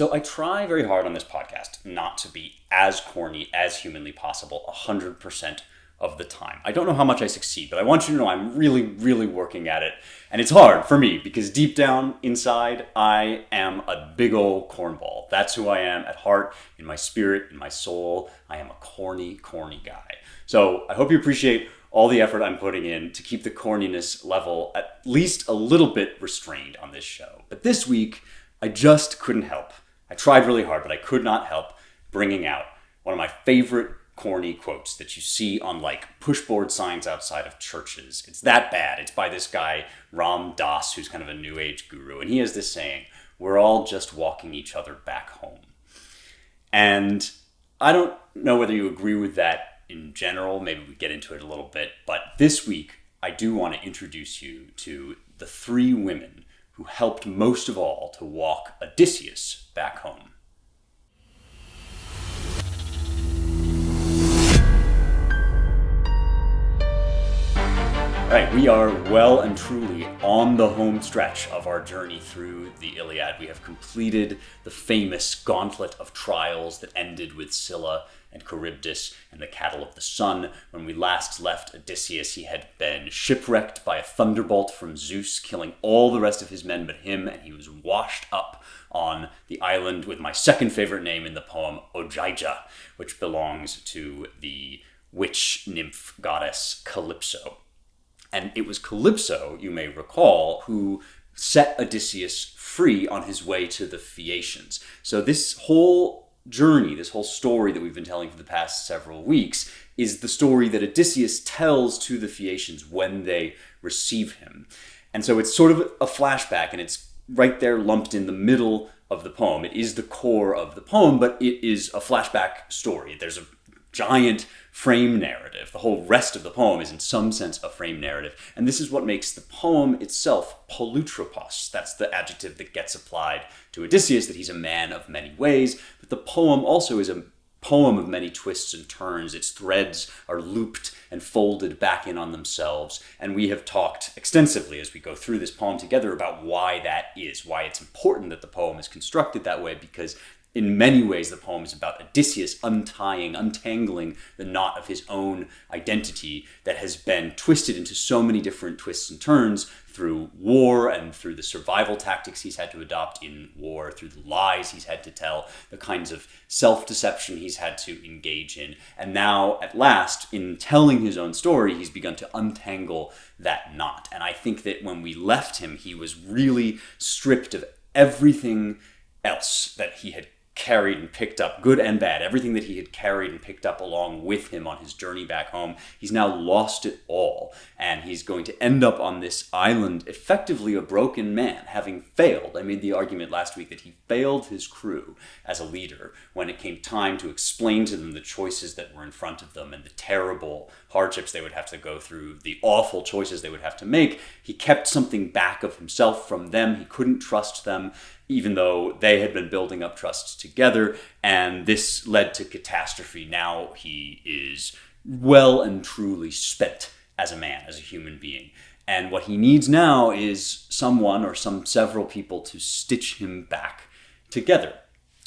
So I try very hard on this podcast not to be as corny as humanly possible 100% of the time. I don't know how much I succeed, but I want you to know I'm really, really working at it. And it's hard for me because deep down inside, I am a big old cornball. That's who I am at heart, in my spirit, in my soul. I am a corny, corny guy. So I hope you appreciate all the effort I'm putting in to keep the corniness level at least a little bit restrained on this show. But this week, I just couldn't help. I tried really hard, but I could not help bringing out one of my favorite corny quotes that you see on like pushboard signs outside of churches. It's that bad. It's by this guy, Ram Dass, who's kind of a new age guru. And he has this saying, "We're all just walking each other back home." And I don't know whether you agree with that in general. Maybe we get into it a little bit. But this week, I do want to introduce you to the three women who helped most of all to walk Odysseus back home. All right, we are well and truly on the home stretch of our journey through the Iliad. We have completed the famous gauntlet of trials that ended with Scylla and Charybdis and the cattle of the sun. When we last left Odysseus, he had been shipwrecked by a thunderbolt from Zeus, killing all the rest of his men but him, and he was washed up on the island with my second favorite name in the poem, Ogygia, which belongs to the witch nymph goddess Calypso. And it was Calypso, you may recall, who set Odysseus free on his way to the Phaeacians. So this whole journey, this whole story that we've been telling for the past several weeks, is the story that Odysseus tells to the Phaeacians when they receive him. And so it's sort of a flashback, and it's right there lumped in the middle of the poem. It is the core of the poem, but it is a flashback story. There's a giant frame narrative. The whole rest of the poem is in some sense a frame narrative. And this is what makes the poem itself polytropos. That's the adjective that gets applied to Odysseus, that he's a man of many ways. But the poem also is a poem of many twists and turns. Its threads are looped and folded back in on themselves. And we have talked extensively as we go through this poem together about why that is, why it's important that the poem is constructed that way, because in many ways, the poem is about Odysseus untangling the knot of his own identity that has been twisted into so many different twists and turns through war and through the survival tactics he's had to adopt in war, through the lies he's had to tell, the kinds of self-deception he's had to engage in. And now, at last, in telling his own story, he's begun to untangle that knot. And I think that when we left him, he was really stripped of everything else that he had carried and picked up, good and bad, everything that he had carried and picked up along with him on his journey back home. He's now lost it all, and he's going to end up on this island effectively a broken man, having failed. I made the argument last week that he failed his crew as a leader when it came time to explain to them the choices that were in front of them and the terrible hardships they would have to go through, the awful choices they would have to make. He kept something back of himself from them. He couldn't trust them, even though they had been building up trust together, and this led to catastrophe. Now he is well and truly spent as a man, as a human being. And what he needs now is someone or several people to stitch him back together.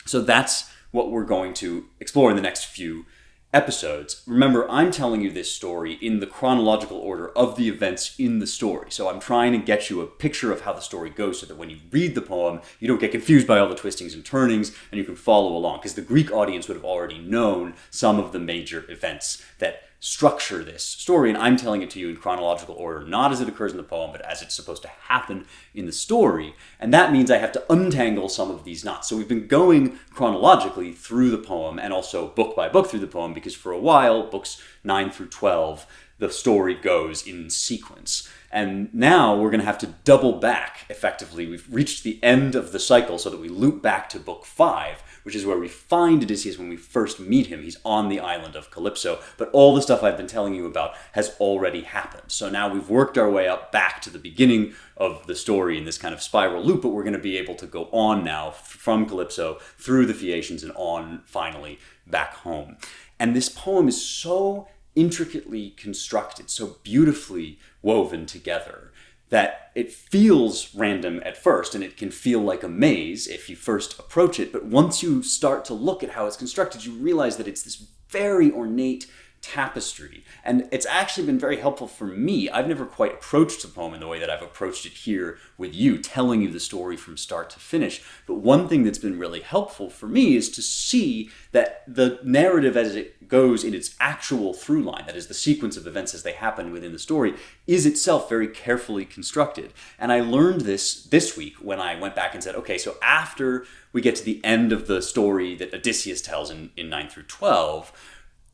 So that's what we're going to explore in the next few episodes. Remember, I'm telling you this story in the chronological order of the events in the story. So I'm trying to get you a picture of how the story goes so that when you read the poem, you don't get confused by all the twistings and turnings and you can follow along. Because the Greek audience would have already known some of the major events that structure this story, and I'm telling it to you in chronological order, not as it occurs in the poem, but as it's supposed to happen in the story. And that means I have to untangle some of these knots. So we've been going chronologically through the poem and also book by book through the poem, because for a while, books 9 through 12, the story goes in sequence. And now we're going to have to double back effectively. We've reached the end of the cycle so that we loop back to book 5, which is where we find Odysseus when we first meet him. He's on the island of Calypso, but all the stuff I've been telling you about has already happened. So now we've worked our way up back to the beginning of the story in this kind of spiral loop, but we're going to be able to go on now from Calypso through the Phaeacians and on finally back home. And this poem is so intricately constructed, so beautifully woven together, that it feels random at first, and it can feel like a maze if you first approach it. But once you start to look at how it's constructed, you realize that it's this very ornate tapestry. And it's actually been very helpful for me. I've never quite approached the poem in the way that I've approached it here with you, telling you the story from start to finish. But one thing that's been really helpful for me is to see that the narrative as it goes in its actual through line, that is the sequence of events as they happen within the story, is itself very carefully constructed. And I learned this week when I went back and said, okay, so after we get to the end of the story that Odysseus tells in 9 through 12,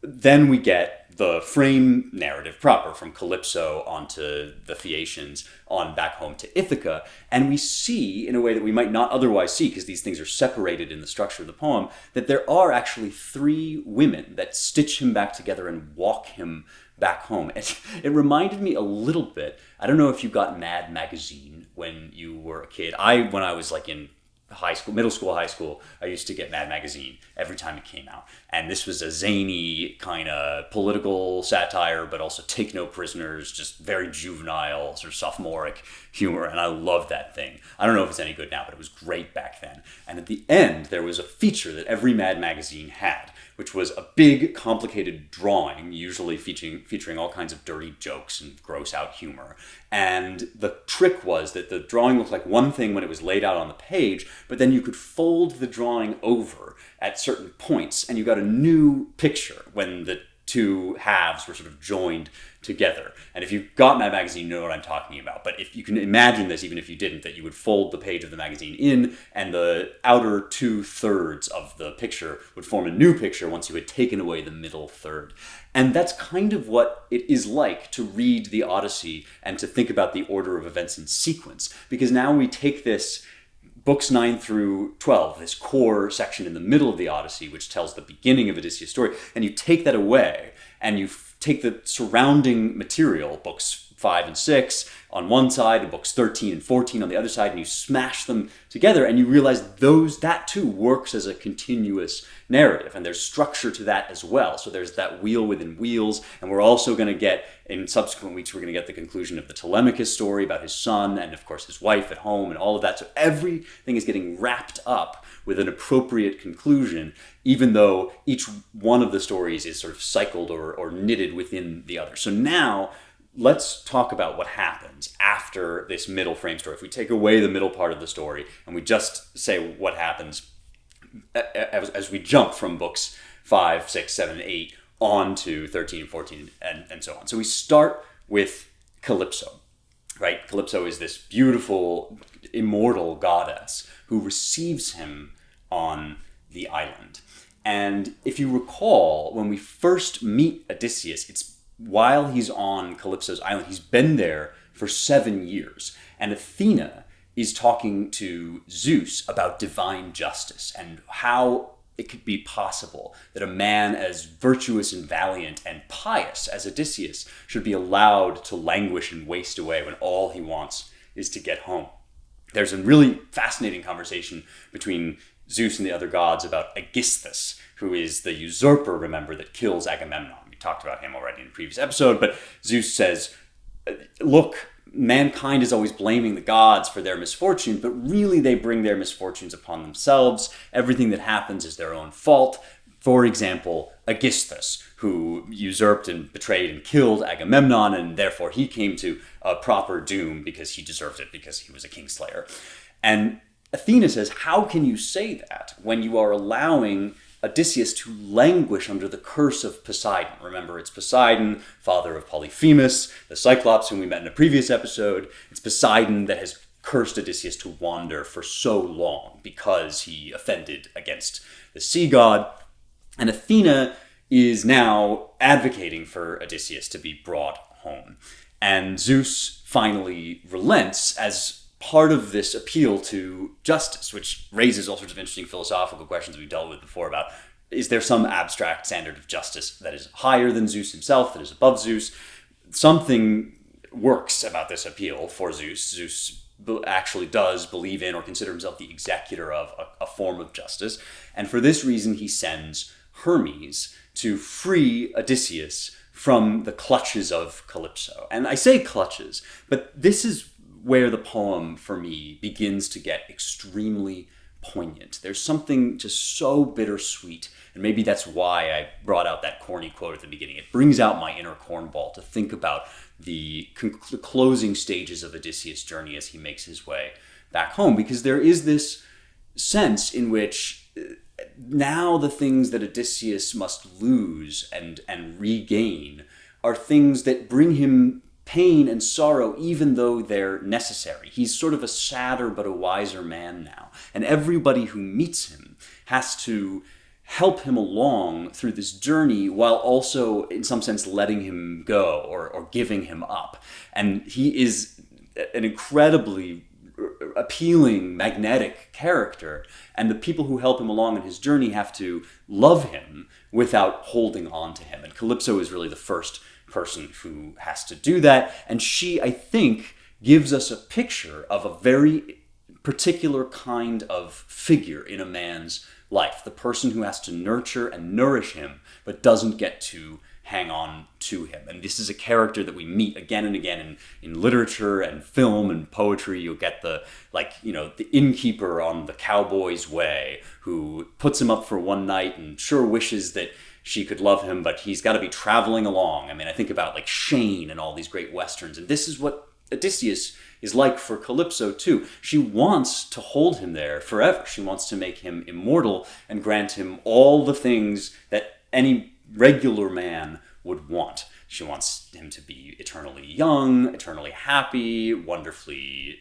then we get the frame narrative proper from Calypso onto the Phaeacians on back home to Ithaca. And we see, in a way that we might not otherwise see, because these things are separated in the structure of the poem, that there are actually 3 women that stitch him back together and walk him back home. It reminded me a little bit, I don't know if you got Mad Magazine when you were a kid. When I was like in high school, middle school, high school, I used to get Mad Magazine every time it came out. And this was a zany kind of political satire, but also take no prisoners, just very juvenile, sort of sophomoric humor. And I loved that thing. I don't know if it's any good now, but it was great back then. And at the end, there was a feature that every Mad Magazine had, which was a big, complicated drawing, usually featuring all kinds of dirty jokes and gross out humor. And the trick was that the drawing looked like one thing when it was laid out on the page, but then you could fold the drawing over at certain points, and you got a new picture when the 2 halves were sort of joined together. And if you've got Mad Magazine, you know what I'm talking about. But if you can imagine this, even if you didn't, that you would fold the page of the magazine in, and the outer 2/3 of the picture would form a new picture once you had taken away the middle third. And that's kind of what it is like to read the Odyssey and to think about the order of events in sequence. Because now we take this books 9 through 12, this core section in the middle of the Odyssey, which tells the beginning of Odysseus' story, and you take that away, and you take the surrounding material, books 5 and 6 on one side, and books 13 and 14 on the other side, and you smash them together, and you realize that too works as a continuous narrative, and there's structure to that as well. So there's that wheel within wheels, and we're also going to get, in subsequent weeks, we're going to get the conclusion of the Telemachus story about his son, and of course his wife at home, and all of that. So everything is getting wrapped up with an appropriate conclusion, even though each one of the stories is sort of cycled or knitted within the other. So now, let's talk about what happens after this middle frame story. If we take away the middle part of the story and we just say what happens as we jump from books 5, 6, 7, 8 on to 13 and 14 and so on. So we start with Calypso, right? Calypso is this beautiful, immortal goddess who receives him on the island. And if you recall, when we first meet Odysseus, it's while he's on Calypso's island. He's been there for 7 years. And Athena is talking to Zeus about divine justice and how it could be possible that a man as virtuous and valiant and pious as Odysseus should be allowed to languish and waste away when all he wants is to get home. There's a really fascinating conversation between Zeus and the other gods about Aegisthus, who is the usurper, remember, that kills Agamemnon. We talked about him already in a previous episode, but Zeus says, look, mankind is always blaming the gods for their misfortunes, but really they bring their misfortunes upon themselves. Everything that happens is their own fault. For example, Aegisthus, who usurped and betrayed and killed Agamemnon, and therefore he came to a proper doom because he deserved it, because he was a kingslayer. And Athena says, how can you say that when you are allowing Odysseus to languish under the curse of Poseidon? Remember, it's Poseidon, father of Polyphemus, the Cyclops whom we met in a previous episode. It's Poseidon that has cursed Odysseus to wander for so long because he offended against the sea god. And Athena is now advocating for Odysseus to be brought home. And Zeus finally relents as part of this appeal to justice, which raises all sorts of interesting philosophical questions we've dealt with before about, is there some abstract standard of justice that is higher than Zeus himself, that is above Zeus? Something works about this appeal for Zeus. Zeus actually does believe in or consider himself the executor of a form of justice. And for this reason, he sends Hermes to free Odysseus from the clutches of Calypso. And I say clutches, but this is where the poem, for me, begins to get extremely poignant. There's something just so bittersweet, and maybe that's why I brought out that corny quote at the beginning. It brings out my inner cornball to think about the closing stages of Odysseus' journey as he makes his way back home, because there is this sense in which now the things that Odysseus must lose and regain are things that bring him pain and sorrow, even though they're necessary. He's sort of a sadder but a wiser man now. And everybody who meets him has to help him along through this journey while also, in some sense, letting him go or giving him up. And he is an incredibly appealing, magnetic character. And the people who help him along in his journey have to love him without holding on to him. And Calypso is really the first person who has to do that. And she, I think, gives us a picture of a very particular kind of figure in a man's life. The person who has to nurture and nourish him, but doesn't get to hang on to him. And this is a character that we meet again and again in literature and film and poetry. You'll get the innkeeper on the cowboy's way who puts him up for one night and sure wishes that she could love him, but he's got to be traveling along. I mean, I think about like Shane and all these great Westerns, and this is what Odysseus is like for Calypso too. She wants to hold him there forever. She wants to make him immortal and grant him all the things that any regular man would want. She wants him to be eternally young, eternally happy, wonderfully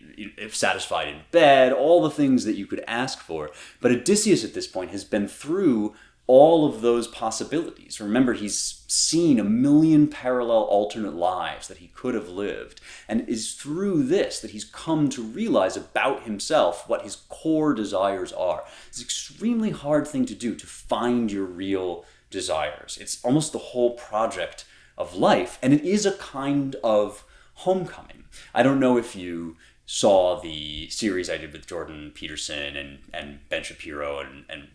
satisfied in bed, all the things that you could ask for. But Odysseus at this point has been through all of those possibilities. Remember, he's seen a million parallel alternate lives that he could have lived. And it's through this that he's come to realize about himself what his core desires are. It's an extremely hard thing to do, to find your real desires. It's almost the whole project of life. And it is a kind of homecoming. I don't know if you saw the series I did with Jordan Peterson and Ben Shapiro and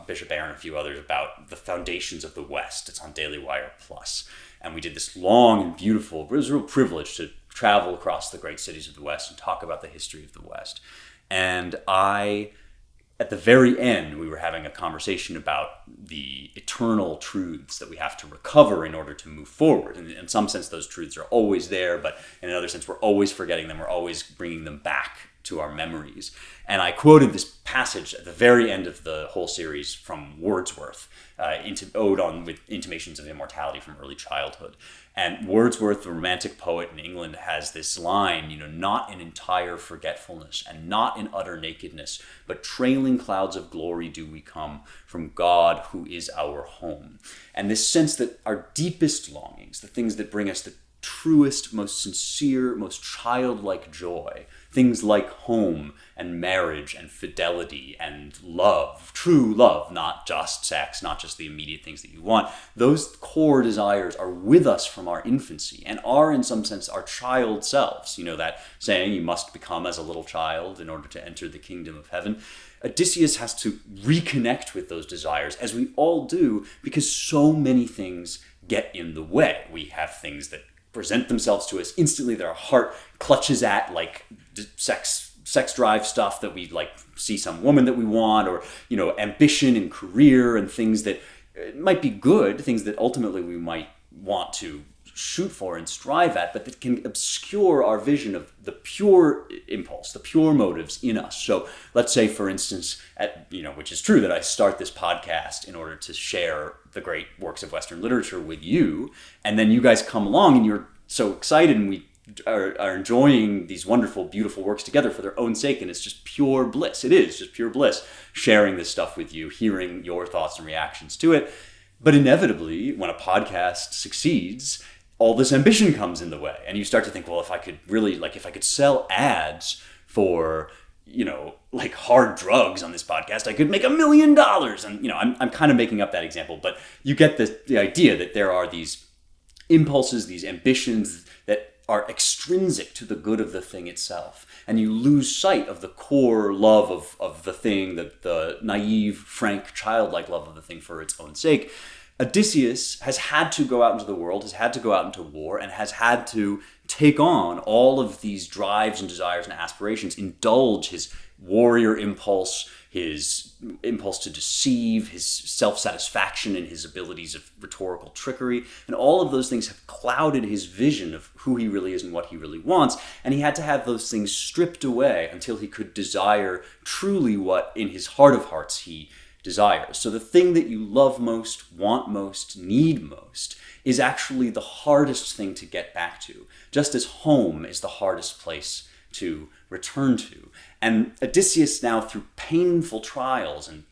Bishop Aaron and a few others about the foundations of the West. It's on Daily Wire Plus. And we did this long and beautiful, it was a real privilege to travel across the great cities of the West and talk about the history of the West. And at the very end, we were having a conversation about the eternal truths that we have to recover in order to move forward. And in some sense, those truths are always there, but in another sense, we're always forgetting them. We're always bringing them back to our memories. And I quoted this passage at the very end of the whole series from Wordsworth, Ode on with Intimations of Immortality from Early Childhood. And Wordsworth, the romantic poet in England, has this line, not in entire forgetfulness and not in utter nakedness, but trailing clouds of glory do we come from God who is our home. And this sense that our deepest longings, the things that bring us the truest, most sincere, most childlike joy, things like home and marriage and fidelity and love, true love, not just sex, not just the immediate things that you want. Those core desires are with us from our infancy and are in some sense our child selves. That saying, you must become as a little child in order to enter the kingdom of heaven. Odysseus has to reconnect with those desires, as we all do, because so many things get in the way. We have things that present themselves to us instantly that our heart clutches at, like sex drive stuff that we like, see some woman that we want, or ambition and career and things that might be good, things that ultimately we might want to shoot for and strive at, but that can obscure our vision of the pure impulse, the pure motives in us. So let's say, for instance, which is true, that I start this podcast in order to share the great works of Western literature with you, and then you guys come along and you're so excited, and we are enjoying these wonderful, beautiful works together for their own sake, and it's just pure bliss. It is just pure bliss sharing this stuff with you, hearing your thoughts and reactions to it. But inevitably, when a podcast succeeds, all this ambition comes in the way, and you start to think, well, if I could sell ads for hard drugs on this podcast, I could make $1 million. And I'm kind of making up that example, but you get the idea that there are these impulses, these ambitions that are extrinsic to the good of the thing itself. And you lose sight of the core love of the thing, the naive, frank, childlike love of the thing for its own sake. Odysseus has had to go out into the world, has had to go out into war, and has had to take on all of these drives and desires and aspirations, indulge his warrior impulse, his impulse to deceive, his self-satisfaction in his abilities of rhetorical trickery, and all of those things have clouded his vision of who he really is and what he really wants, and he had to have those things stripped away until he could desire truly what in his heart of hearts he desires. So the thing that you love most, want most, need most is actually the hardest thing to get back to, just as home is the hardest place to return to. And Odysseus now, through painful trials and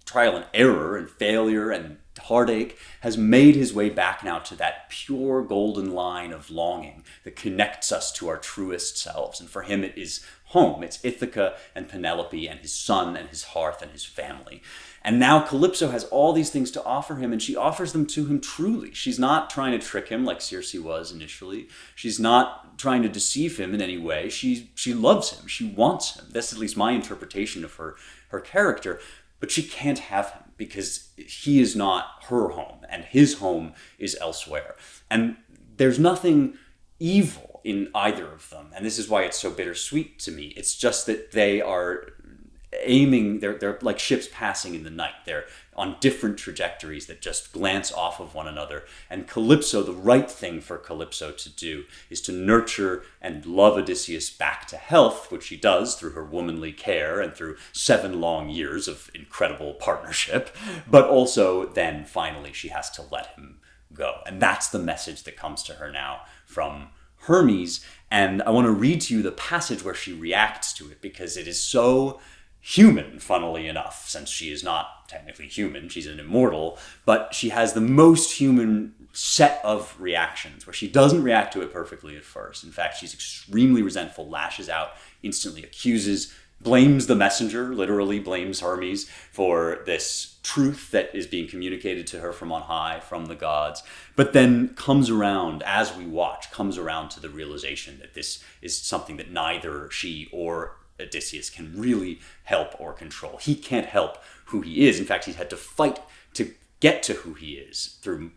trial and error and failure and heartache, has made his way back now to that pure golden line of longing that connects us to our truest selves. And for him, it is home. It's Ithaca and Penelope and his son and his hearth and his family. And now Calypso has all these things to offer him, and she offers them to him truly. She's not trying to trick him like Circe was initially. She's not trying to deceive him in any way. She loves him. She wants him. That's at least my interpretation of her character. But she can't have him because he is not her home, and his home is elsewhere. And there's nothing evil in either of them. And this is why it's so bittersweet to me. It's just that they are aiming, they're like ships passing in the night. They're on different trajectories that just glance off of one another. And Calypso, the right thing for Calypso to do is to nurture and love Odysseus back to health, which she does through her womanly care and through 7 long years of incredible partnership. But also then finally she has to let him go. And that's the message that comes to her now from Hermes. And I want to read to you the passage where she reacts to it, because it is so human, funnily enough, since she is not technically human, she's an immortal, but she has the most human set of reactions where she doesn't react to it perfectly at first. In fact, she's extremely resentful, lashes out, instantly accuses, blames the messenger, literally blames Hermes for this truth that is being communicated to her from on high, from the gods, but then comes around, as we watch, comes around to the realization that this is something that neither she or Odysseus can really help or control. He can't help who he is. In fact, he's had to fight to get to who he is through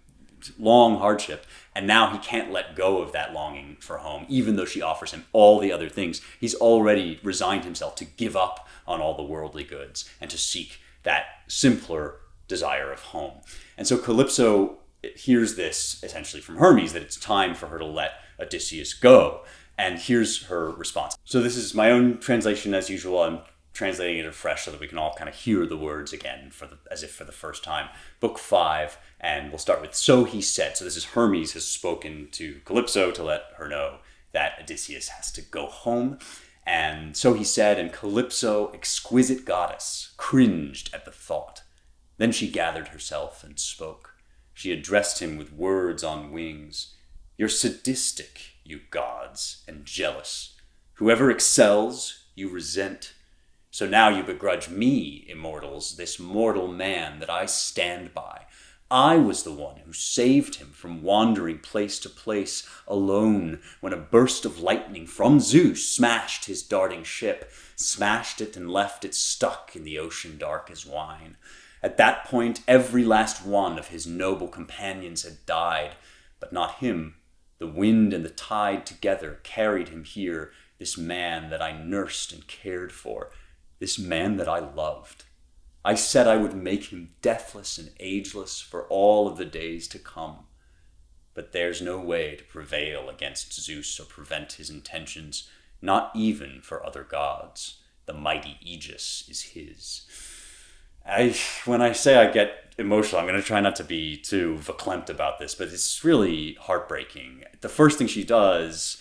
long hardship, and now he can't let go of that longing for home, even though she offers him all the other things. He's already resigned himself to give up on all the worldly goods and to seek that simpler desire of home. And so Calypso hears this essentially from Hermes, that it's time for her to let Odysseus go. And here's her response. So this is my own translation as usual. I'm translating it afresh so that we can all kind of hear the words again as if for the first time. Book 5, and we'll start with "So he said." So this is Hermes has spoken to Calypso to let her know that Odysseus has to go home. And so he said, and Calypso, exquisite goddess, cringed at the thought. Then she gathered herself and spoke. She addressed him with words on wings. "You're sadistic, you gods, and jealous. Whoever excels, you resent. So now you begrudge me, immortals, this mortal man that I stand by. I was the one who saved him from wandering place to place alone when a burst of lightning from Zeus smashed his darting ship, smashed it and left it stuck in the ocean dark as wine. At that point, every last one of his noble companions had died, but not him. The wind and the tide together carried him here, this man that I nursed and cared for, this man that I loved. I said I would make him deathless and ageless for all of the days to come. But there's no way to prevail against Zeus or prevent his intentions, not even for other gods. The mighty Aegis is his." When I say I get emotional, I'm going to try not to be too verklempt about this, but it's really heartbreaking. The first thing she does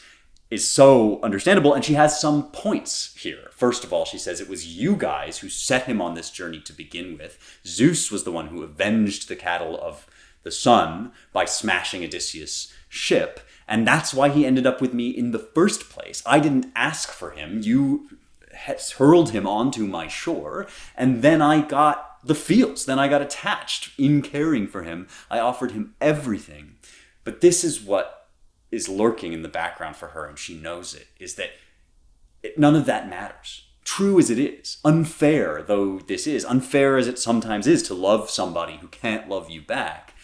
is so understandable, and she has some points here. First of all, she says it was you guys who set him on this journey to begin with. Zeus was the one who avenged the cattle of the sun by smashing Odysseus' ship, and that's why he ended up with me in the first place. I didn't ask for him. You hurled him onto my shore, and then I got the fields. Then I got attached in caring for him. I offered him everything. But this is what is lurking in the background for her, and she knows it, is that none of that matters. True as it is, unfair though this is, unfair as it sometimes is to love somebody who can't love you back,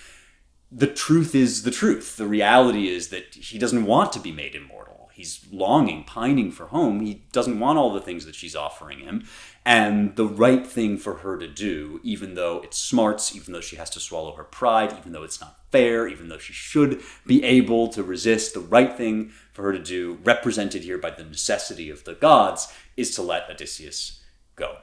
the truth is the truth. The reality is that he doesn't want to be made immortal. He's longing, pining for home. He doesn't want all the things that she's offering him. And the right thing for her to do, even though it smarts, even though she has to swallow her pride, even though it's not fair, even though she should be able to resist, the right thing for her to do, represented here by the necessity of the gods, is to let Odysseus go.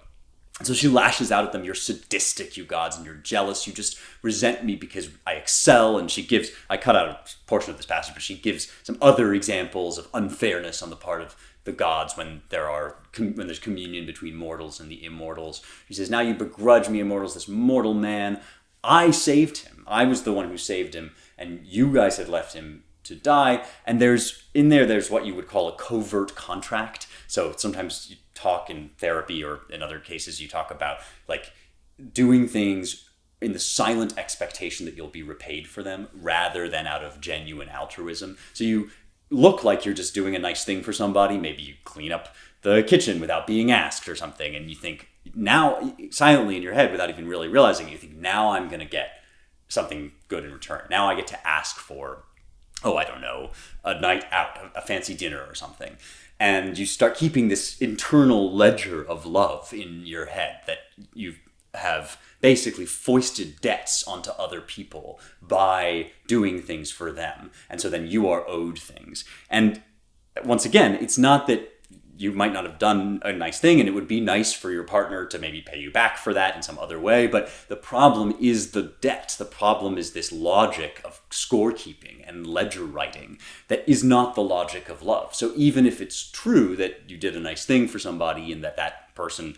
And so she lashes out at them, "You're sadistic, you gods, and you're jealous. You just resent me because I excel." And she gives, I cut out a portion of this passage, but she gives some other examples of unfairness on the part of the gods when there's communion between mortals and the immortals. She says, "Now you begrudge me, immortals, this mortal man. I saved him. I was the one who saved him, and you guys had left him to die." And there's what you would call a covert contract. So sometimes you talk in therapy, or in other cases you talk about like doing things in the silent expectation that you'll be repaid for them rather than out of genuine altruism. So you look like you're just doing a nice thing for somebody. Maybe you clean up the kitchen without being asked or something, and you think now, silently in your head without even really realizing it, you think, now I'm going to get something good in return. Now I get to ask for, I don't know, a night out, a fancy dinner or something. And you start keeping this internal ledger of love in your head that you have basically foisted debts onto other people by doing things for them. And so then you are owed things. And once again, it's not that you might not have done a nice thing and it would be nice for your partner to maybe pay you back for that in some other way. But the problem is the debt. The problem is this logic of scorekeeping and ledger writing that is not the logic of love. So even if it's true that you did a nice thing for somebody and that person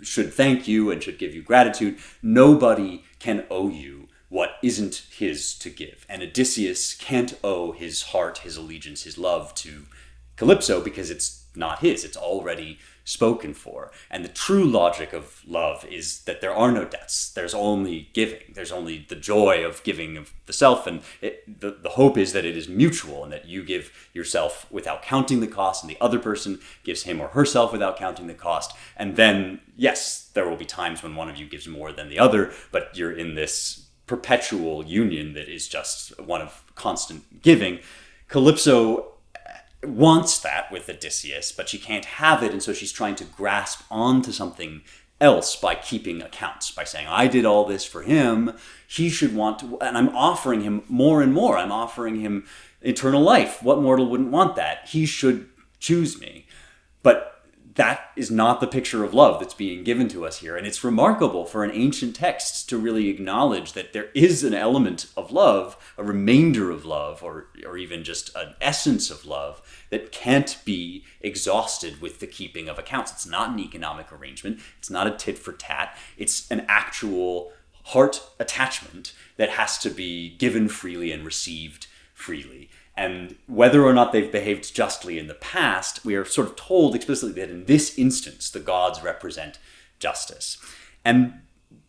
should thank you and should give you gratitude, nobody can owe you what isn't his to give. And Odysseus can't owe his heart, his allegiance, his love to Calypso because it's not his. It's already spoken for. And the true logic of love is that there are no debts. There's only giving. There's only the joy of giving of the self. And the hope is that it is mutual and that you give yourself without counting the cost and the other person gives him or herself without counting the cost. And then, yes, there will be times when one of you gives more than the other, but you're in this perpetual union that is just one of constant giving. Calypso wants that with Odysseus, but she can't have it, and so she's trying to grasp onto something else by keeping accounts, by saying, I did all this for him, he should want to, and I'm offering him more and more. I'm offering him eternal life. What mortal wouldn't want that? He should choose me. But that is not the picture of love that's being given to us here. And it's remarkable for an ancient text to really acknowledge that there is an element of love, a remainder of love, or even just an essence of love that can't be exhausted with the keeping of accounts. It's not an economic arrangement. It's not a tit for tat. It's an actual heart attachment that has to be given freely and received freely. And whether or not they've behaved justly in the past, we are sort of told explicitly that in this instance, the gods represent justice. And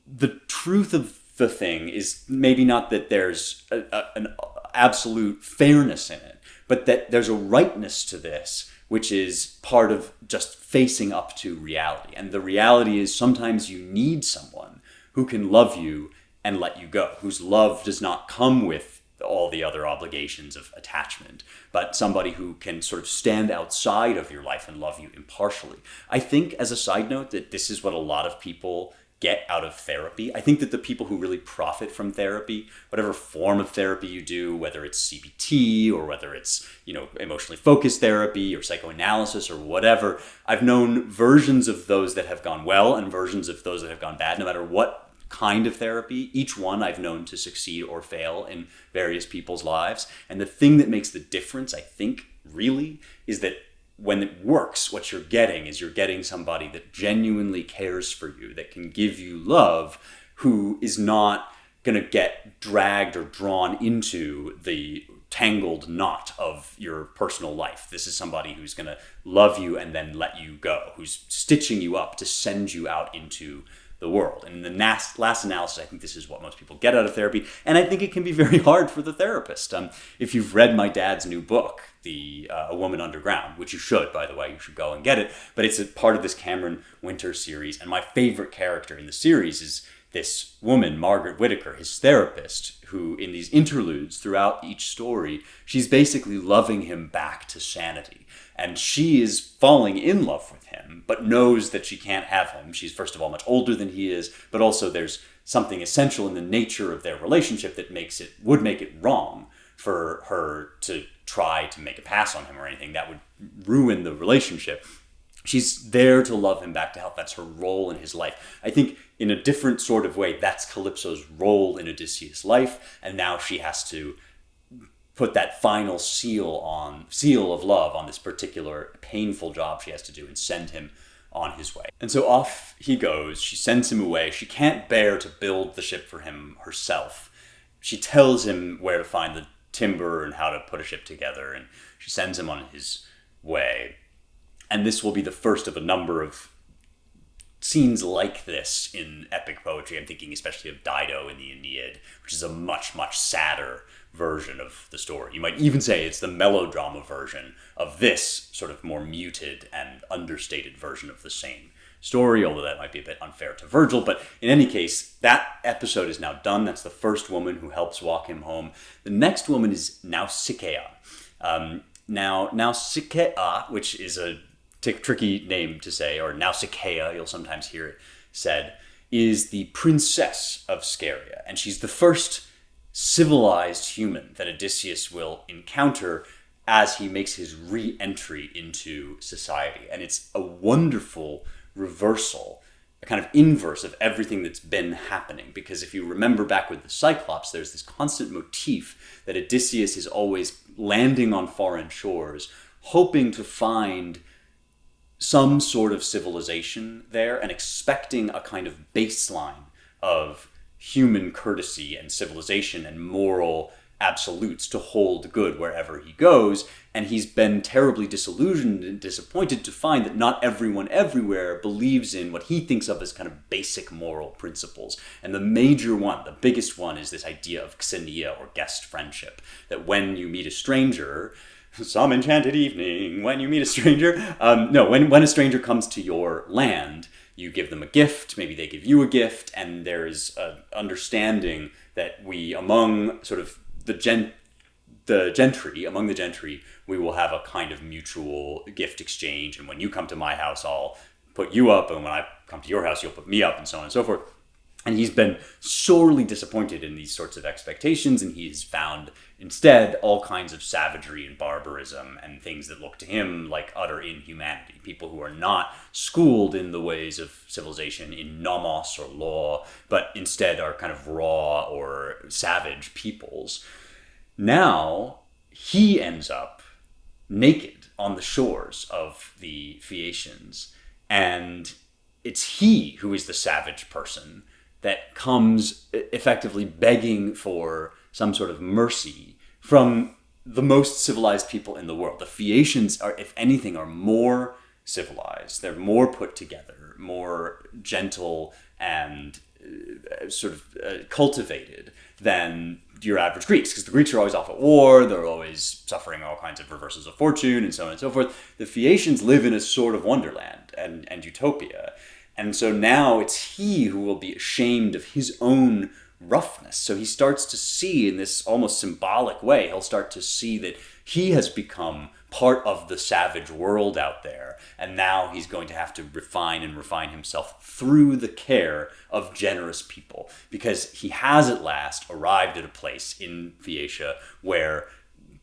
the truth of the thing is maybe not that there's an absolute fairness in it, but that there's a rightness to this, which is part of just facing up to reality. And the reality is sometimes you need someone who can love you and let you go, whose love does not come with all the other obligations of attachment, but somebody who can sort of stand outside of your life and love you impartially. I think, as a side note, that this is what a lot of people get out of therapy. I think that the people who really profit from therapy, whatever form of therapy you do, whether it's CBT or whether it's, emotionally focused therapy or psychoanalysis or whatever, I've known versions of those that have gone well and versions of those that have gone bad, no matter what kind of therapy. Each one I've known to succeed or fail in various people's lives. And the thing that makes the difference, I think, really, is that when it works, what you're getting somebody that genuinely cares for you, that can give you love, who is not going to get dragged or drawn into the tangled knot of your personal life. This is somebody who's going to love you and then let you go, who's stitching you up to send you out into the world. And in the last analysis, I think this is what most people get out of therapy. And I think it can be very hard for the therapist. If you've read my dad's new book, A Woman Underground, which you should, by the way, you should go and get it. But it's a part of this Cameron Winter series. And my favorite character in the series is this woman, Margaret Whittaker, his therapist, who in these interludes throughout each story, she's basically loving him back to sanity. And she is falling in love with him, but knows that she can't have him. She's, first of all, much older than he is, but also there's something essential in the nature of their relationship that would make it wrong for her to try to make a pass on him or anything. That would ruin the relationship. She's there to love him back to health. That's her role in his life. I think in a different sort of way, that's Calypso's role in Odysseus' life. And now she has to put that final seal of love on this particular painful job she has to do and send him on his way. And so off he goes. She sends him away. She can't bear to build the ship for him herself. She tells him where to find the timber and how to put a ship together, and she sends him on his way. And this will be the first of a number of scenes like this in epic poetry. I'm thinking especially of Dido in the Aeneid, which is a much, much sadder version of the story. You might even say it's the melodrama version of this sort of more muted and understated version of the same story, although that might be a bit unfair to Virgil. But in any case, that episode is now done. That's the first woman who helps walk him home. The next woman is Nausicaa. Now, Nausicaa, which is a tricky name to say, or Nausicaa, you'll sometimes hear it said, is the princess of Scheria. And she's the first civilized human that Odysseus will encounter as he makes his re-entry into society. And it's a wonderful reversal, a kind of inverse of everything that's been happening. Because if you remember back with the Cyclops, there's this constant motif that Odysseus is always landing on foreign shores, hoping to find some sort of civilization there and expecting a kind of baseline of human courtesy and civilization and moral absolutes to hold good wherever he goes. And he's been terribly disillusioned and disappointed to find that not everyone everywhere believes in what he thinks of as kind of basic moral principles. And the major one, the biggest one, is this idea of xenia, or guest friendship, that when you meet a stranger, some enchanted evening, when you meet a stranger, when a stranger comes to your land, you give them a gift, maybe they give you a gift, and there's an understanding that we, among sort of the gentry, we will have a kind of mutual gift exchange. And when you come to my house, I'll put you up, and when I come to your house, you'll put me up, and so on and so forth. And he's been sorely disappointed in these sorts of expectations, and he's found instead all kinds of savagery and barbarism and things that look to him like utter inhumanity. People who are not schooled in the ways of civilization, in nomos or law, but instead are kind of raw or savage peoples. Now he ends up naked on the shores of the Phaeacians, and it's he who is the savage person that comes effectively begging for some sort of mercy from the most civilized people in the world. The Phaeacians are, if anything, are more civilized. They're more put together, more gentle and cultivated than your average Greeks, because the Greeks are always off at war, they're always suffering all kinds of reversals of fortune, and so on and so forth. The Phaeacians live in a sort of wonderland and utopia. And so now it's he who will be ashamed of his own roughness. So he starts to see, in this almost symbolic way, he'll start to see that he has become part of the savage world out there. And now he's going to have to refine himself through the care of generous people, because he has at last arrived at a place in Phaeacia where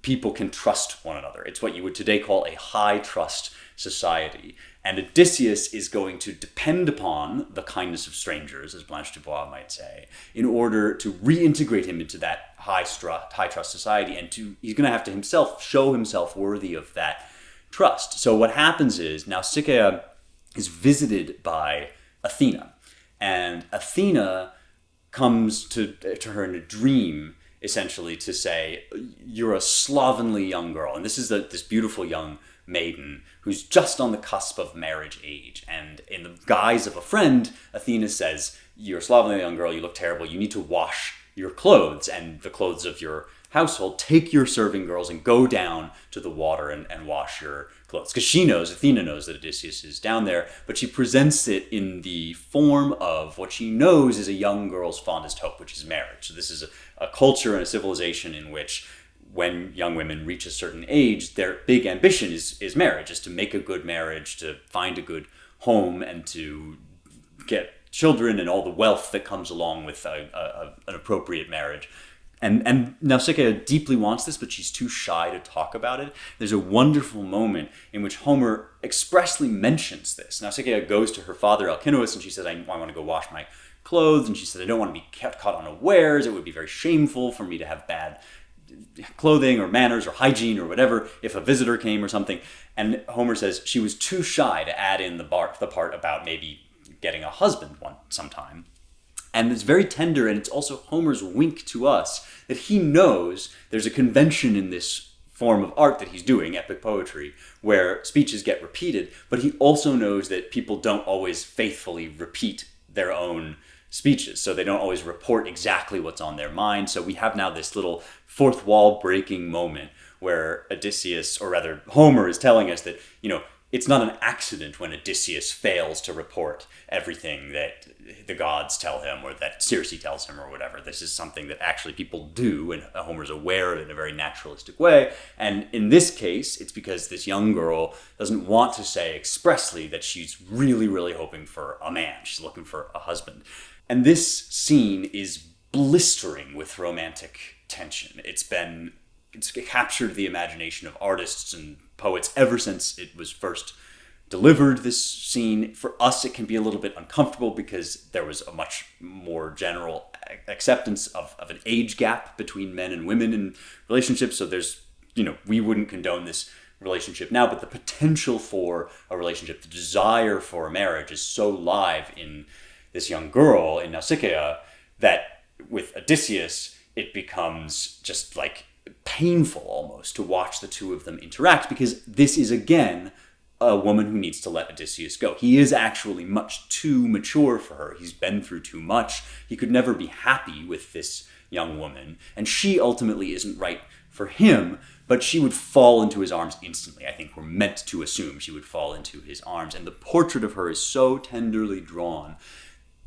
people can trust one another. It's what you would today call a high trust society. And Odysseus is going to depend upon the kindness of strangers, as Blanche Dubois might say, in order to reintegrate him into that high trust society. And he's going to have to show himself worthy of that trust. So what happens is Nausicaa is visited by Athena. And Athena comes to her in a dream, essentially, to say, you're a slovenly young girl. And this is this beautiful young maiden who's just on the cusp of marriage age. And in the guise of a friend, Athena says, you're a slovenly young girl, you look terrible, you need to wash your clothes and the clothes of your household. Take your serving girls and go down to the water and wash your clothes. Because Athena knows that Odysseus is down there, but she presents it in the form of what she knows is a young girl's fondest hope, which is marriage. So this is a culture and a civilization in which when young women reach a certain age, their big ambition is marriage, is to make a good marriage, to find a good home, and to get children and all the wealth that comes along with an appropriate marriage. And Nausicaa deeply wants this, but she's too shy to talk about it. There's a wonderful moment in which Homer expressly mentions this. Nausicaa goes to her father Alcinous and she says, I want to go wash my clothes. And she says, I don't want to be caught unawares. It would be very shameful for me to have bad clothing or manners or hygiene or whatever if a visitor came or something. And Homer says she was too shy to add in the part about maybe getting a husband sometime. And it's very tender, and it's also Homer's wink to us that he knows there's a convention in this form of art that he's doing, epic poetry, where speeches get repeated, but he also knows that people don't always faithfully repeat their own speeches, so they don't always report exactly what's on their mind. So we have now this little fourth wall breaking moment where Odysseus, or rather Homer, is telling us that, it's not an accident when Odysseus fails to report everything that the gods tell him or that Circe tells him or whatever. This is something that actually people do, and Homer's aware of it in a very naturalistic way. And in this case, it's because this young girl doesn't want to say expressly that she's really, really hoping for a man. She's looking for a husband. And this scene is blistering with romantic tension. It's captured the imagination of artists and poets ever since it was first delivered. This scene, for us, it can be a little bit uncomfortable because there was a much more general acceptance of an age gap between men and women in relationships. So there's, we wouldn't condone this relationship now, but the potential for a relationship, the desire for a marriage is so live in this young girl, in Nausicaa, that with Odysseus, it becomes just like painful almost to watch the two of them interact, because this is again a woman who needs to let Odysseus go. He is actually much too mature for her. He's been through too much. He could never be happy with this young woman, and she ultimately isn't right for him, but she would fall into his arms instantly. I think we're meant to assume she would fall into his arms, and the portrait of her is so tenderly drawn.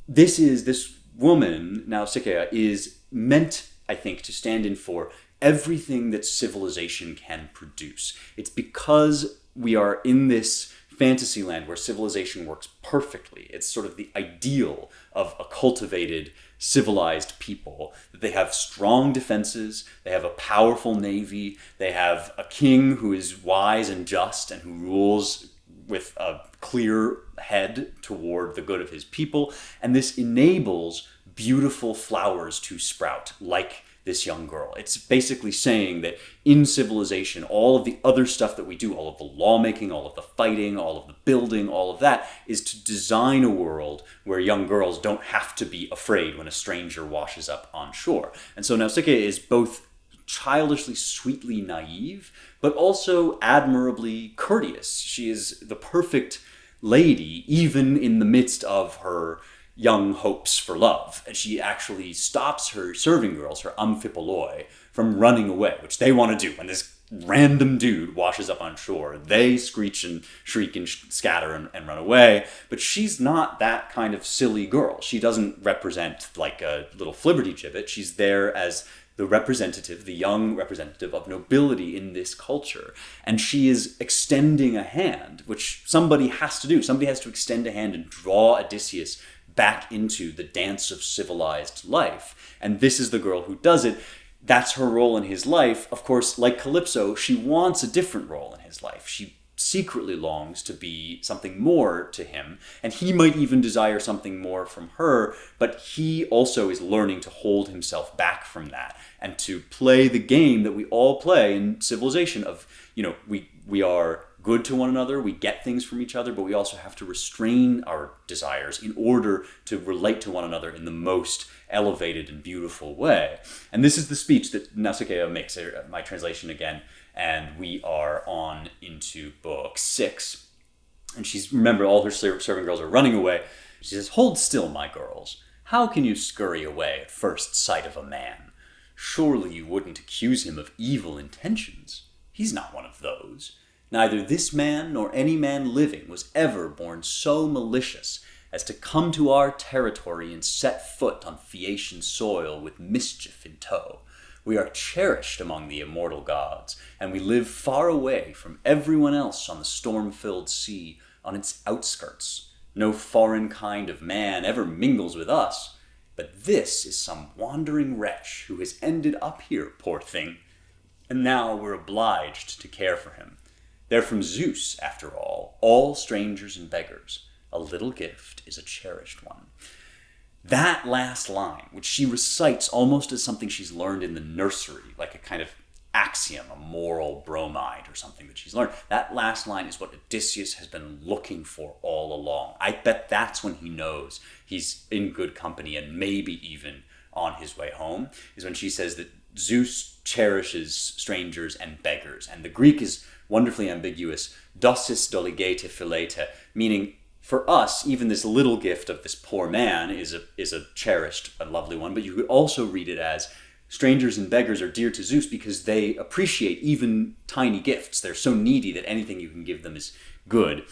This woman, Nausicaa, is meant, I think, to stand in for everything that civilization can produce. It's because we are in this fantasy land where civilization works perfectly. It's sort of the ideal of a cultivated, civilized people, that they have strong defenses, they have a powerful navy, they have a king who is wise and just and who rules with a clear head toward the good of his people. And this enables beautiful flowers to sprout, like this young girl. It's basically saying that in civilization, all of the other stuff that we do, all of the lawmaking, all of the fighting, all of the building, all of that is to design a world where young girls don't have to be afraid when a stranger washes up on shore. And so Nausicaa is both childishly sweetly naive, but also admirably courteous. She is the perfect lady, even in the midst of her young hopes for love. And she actually stops her serving girls, her amphipoloi, from running away, which they want to do. When this random dude washes up on shore, they screech and shriek and scatter and run away. But she's not that kind of silly girl. She doesn't represent like a little flibbertigibbet. She's there as the representative, the young representative of nobility in this culture. And she is extending a hand, which somebody has to do. Somebody has to extend a hand and draw Odysseus back into the dance of civilized life. And this is the girl who does it. That's her role in his life. Of course, like Calypso, she wants a different role in his life. She secretly longs to be something more to him, and he might even desire something more from her, but he also is learning to hold himself back from that and to play the game that we all play in civilization of, we are good to one another, we get things from each other, but we also have to restrain our desires in order to relate to one another in the most elevated and beautiful way. And this is the speech that Nausicaa makes, my translation again, and we are on into book 6. And remember, all her serving girls are running away. She says, "Hold still, my girls. How can you scurry away at first sight of a man? Surely you wouldn't accuse him of evil intentions. He's not one of those. Neither this man nor any man living was ever born so malicious as to come to our territory and set foot on Phaeacian soil with mischief in tow. We are cherished among the immortal gods, and we live far away from everyone else on the storm-filled sea, on its outskirts. No foreign kind of man ever mingles with us, but this is some wandering wretch who has ended up here, poor thing, and now we're obliged to care for him. They're from Zeus, after all strangers and beggars. A little gift is a cherished one. That last line, which she recites almost as something she's learned in the nursery, like a kind of axiom, a moral bromide or something that she's learned, that last line is what Odysseus has been looking for all along. I bet that's when he knows he's in good company and maybe even on his way home, is when she says that Zeus cherishes strangers and beggars. And the Greek is wonderfully ambiguous, dosis doligete philete, meaning for us, even this little gift of this poor man is a cherished, a lovely one, but you could also read it as strangers and beggars are dear to Zeus because they appreciate even tiny gifts. They're so needy that anything you can give them is good.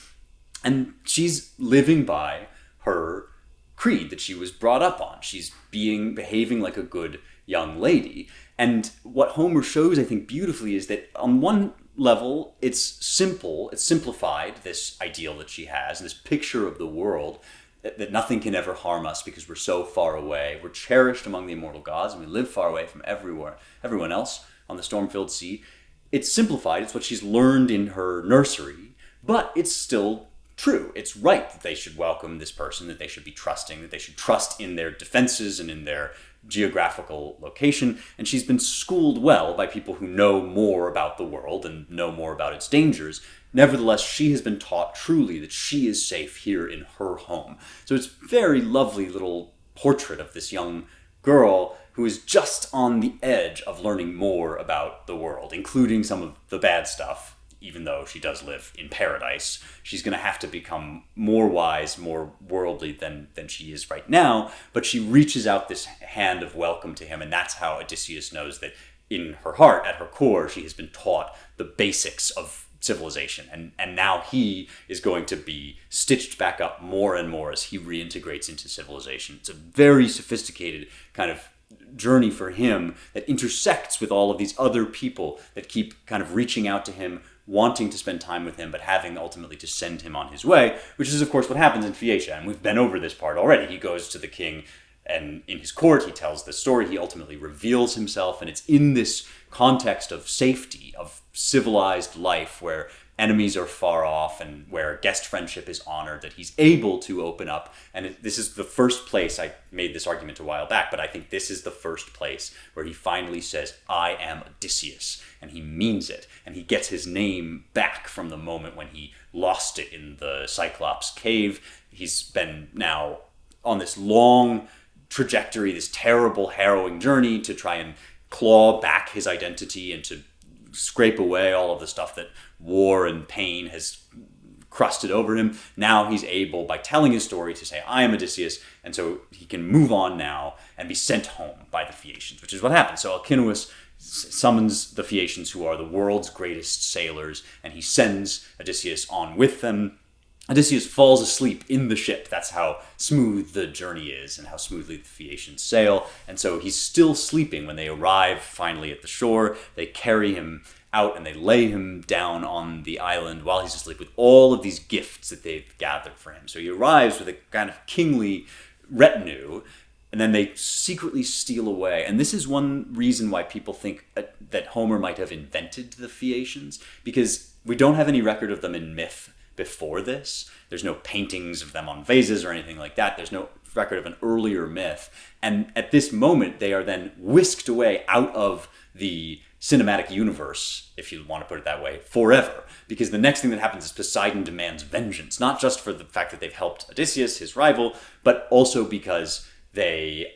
And she's living by her creed that she was brought up on. She's behaving like a good young lady. And what Homer shows, I think, beautifully is that on one level, it's simple, it's simplified, this ideal that she has, this picture of the world, that nothing can ever harm us because we're so far away. We're cherished among the immortal gods, and we live far away from everyone else on the storm-filled sea. It's simplified, it's what she's learned in her nursery, but it's still true. It's right that they should welcome this person, that they should be trusting, that they should trust in their defenses and in their geographical location, and she's been schooled well by people who know more about the world and know more about its dangers. Nevertheless, she has been taught truly that she is safe here in her home. So it's a very lovely little portrait of this young girl who is just on the edge of learning more about the world, including some of the bad stuff. Even though she does live in paradise, she's going to have to become more wise, more worldly than she is right now. But she reaches out this hand of welcome to him, and that's how Odysseus knows that in her heart, at her core, she has been taught the basics of civilization. And now he is going to be stitched back up more and more as he reintegrates into civilization. It's a very sophisticated kind of journey for him that intersects with all of these other people that keep kind of reaching out to him, wanting to spend time with him, but having ultimately to send him on his way, which is, of course, what happens in Phaeacia. And we've been over this part already. He goes to the king, and in his court, he tells the story. He ultimately reveals himself, and it's in this context of safety, of civilized life, where enemies are far off and where guest friendship is honored, that he's able to open up. And this is the first place, I made this argument a while back, but I think this is the first place where he finally says, I am Odysseus. And he means it. And he gets his name back from the moment when he lost it in the Cyclops cave. He's been now on this long trajectory, this terrible, harrowing journey to try and claw back his identity and to scrape away all of the stuff that war and pain has crusted over him. Now he's able, by telling his story, to say, I am Odysseus, and so he can move on now and be sent home by the Phaeacians, which is what happens. So Alcinous summons the Phaeacians, who are the world's greatest sailors, and he sends Odysseus on with them. Odysseus falls asleep in the ship. That's how smooth the journey is and how smoothly the Phaeacians sail. And so he's still sleeping when they arrive finally at the shore. They carry him out and they lay him down on the island while he's asleep with all of these gifts that they've gathered for him. So he arrives with a kind of kingly retinue, and then they secretly steal away. And this is one reason why people think that Homer might have invented the Phaeacians, because we don't have any record of them in myth before this. There's no paintings of them on vases or anything like that. There's no record of an earlier myth. And at this moment, they are then whisked away out of the cinematic universe, if you want to put it that way, forever. Because the next thing that happens is Poseidon demands vengeance, not just for the fact that they've helped Odysseus, his rival, but also because they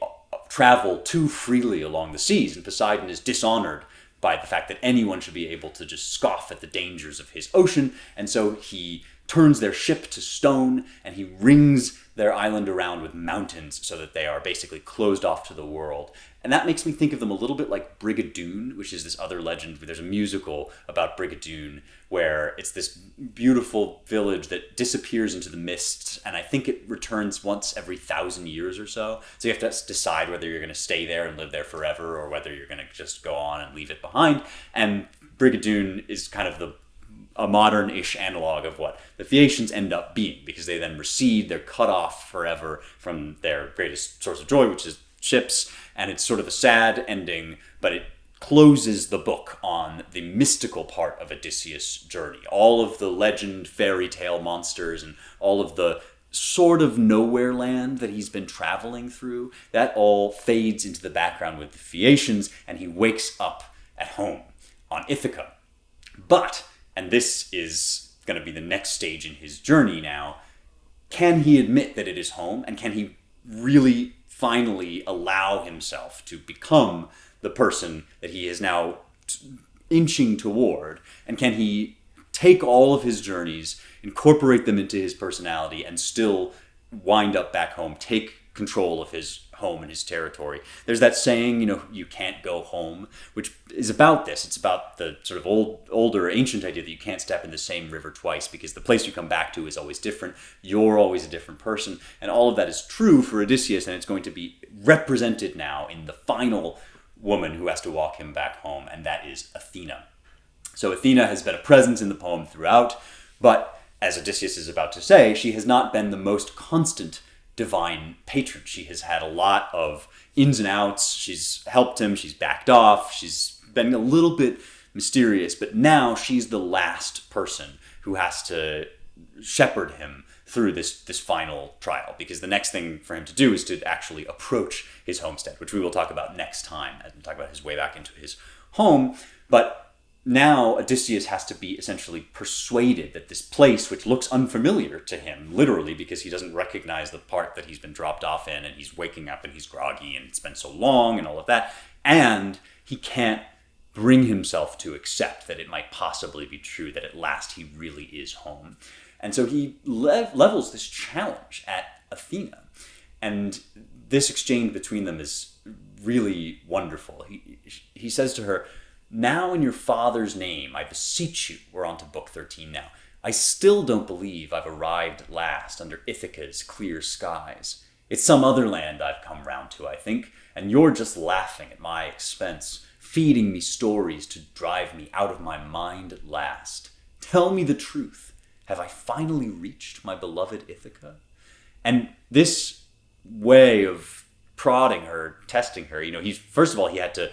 travel too freely along the seas, and Poseidon is dishonored by the fact that anyone should be able to just scoff at the dangers of his ocean, and so he turns their ship to stone, and he rings their island around with mountains so that they are basically closed off to the world. And that makes me think of them a little bit like Brigadoon, which is this other legend. There's a musical about Brigadoon where it's this beautiful village that disappears into the mists, and I think it returns once every 1,000 years or so. So you have to decide whether you're going to stay there and live there forever or whether you're going to just go on and leave it behind. And Brigadoon is kind of a modern-ish analog of what the Phaeacians end up being, because they then recede, they're cut off forever from their greatest source of joy, which is ships, and it's sort of a sad ending, but it closes the book on the mystical part of Odysseus' journey. All of the legend, fairy tale monsters, and all of the sort of nowhere land that he's been traveling through, that all fades into the background with the Phaeacians, and he wakes up at home on Ithaca. But, and this is going to be the next stage in his journey now, can he admit that it is home, and can he really finally allow himself to become the person that he is now inching toward? And can he take all of his journeys, incorporate them into his personality, and still wind up back home, take control of his home and his territory? There's that saying, you can't go home, which is about this. It's about the sort of older ancient idea that you can't step in the same river twice, because the place you come back to is always different. You're always a different person. And all of that is true for Odysseus, and it's going to be represented now in the final woman who has to walk him back home, and that is Athena. So Athena has been a presence in the poem throughout, but as Odysseus is about to say, she has not been the most constant divine patron. She has had a lot of ins and outs. She's helped him, she's backed off, she's been a little bit mysterious, but now she's the last person who has to shepherd him through this final trial, because the next thing for him to do is to actually approach his homestead, which we will talk about next time as we talk about his way back into his home. But now Odysseus has to be essentially persuaded that this place, which looks unfamiliar to him, literally because he doesn't recognize the part that he's been dropped off in, and he's waking up and he's groggy and it's been so long and all of that, and he can't bring himself to accept that it might possibly be true that at last he really is home. And so he levels this challenge at Athena. And this exchange between them is really wonderful. He says to her, "Now in your father's name, I beseech you," we're on to book 13 now, "I still don't believe I've arrived at last under Ithaca's clear skies. It's some other land I've come round to, I think, and you're just laughing at my expense, feeding me stories to drive me out of my mind at last. Tell me the truth. Have I finally reached my beloved Ithaca?" And this way of prodding her, testing her, first of all, he had to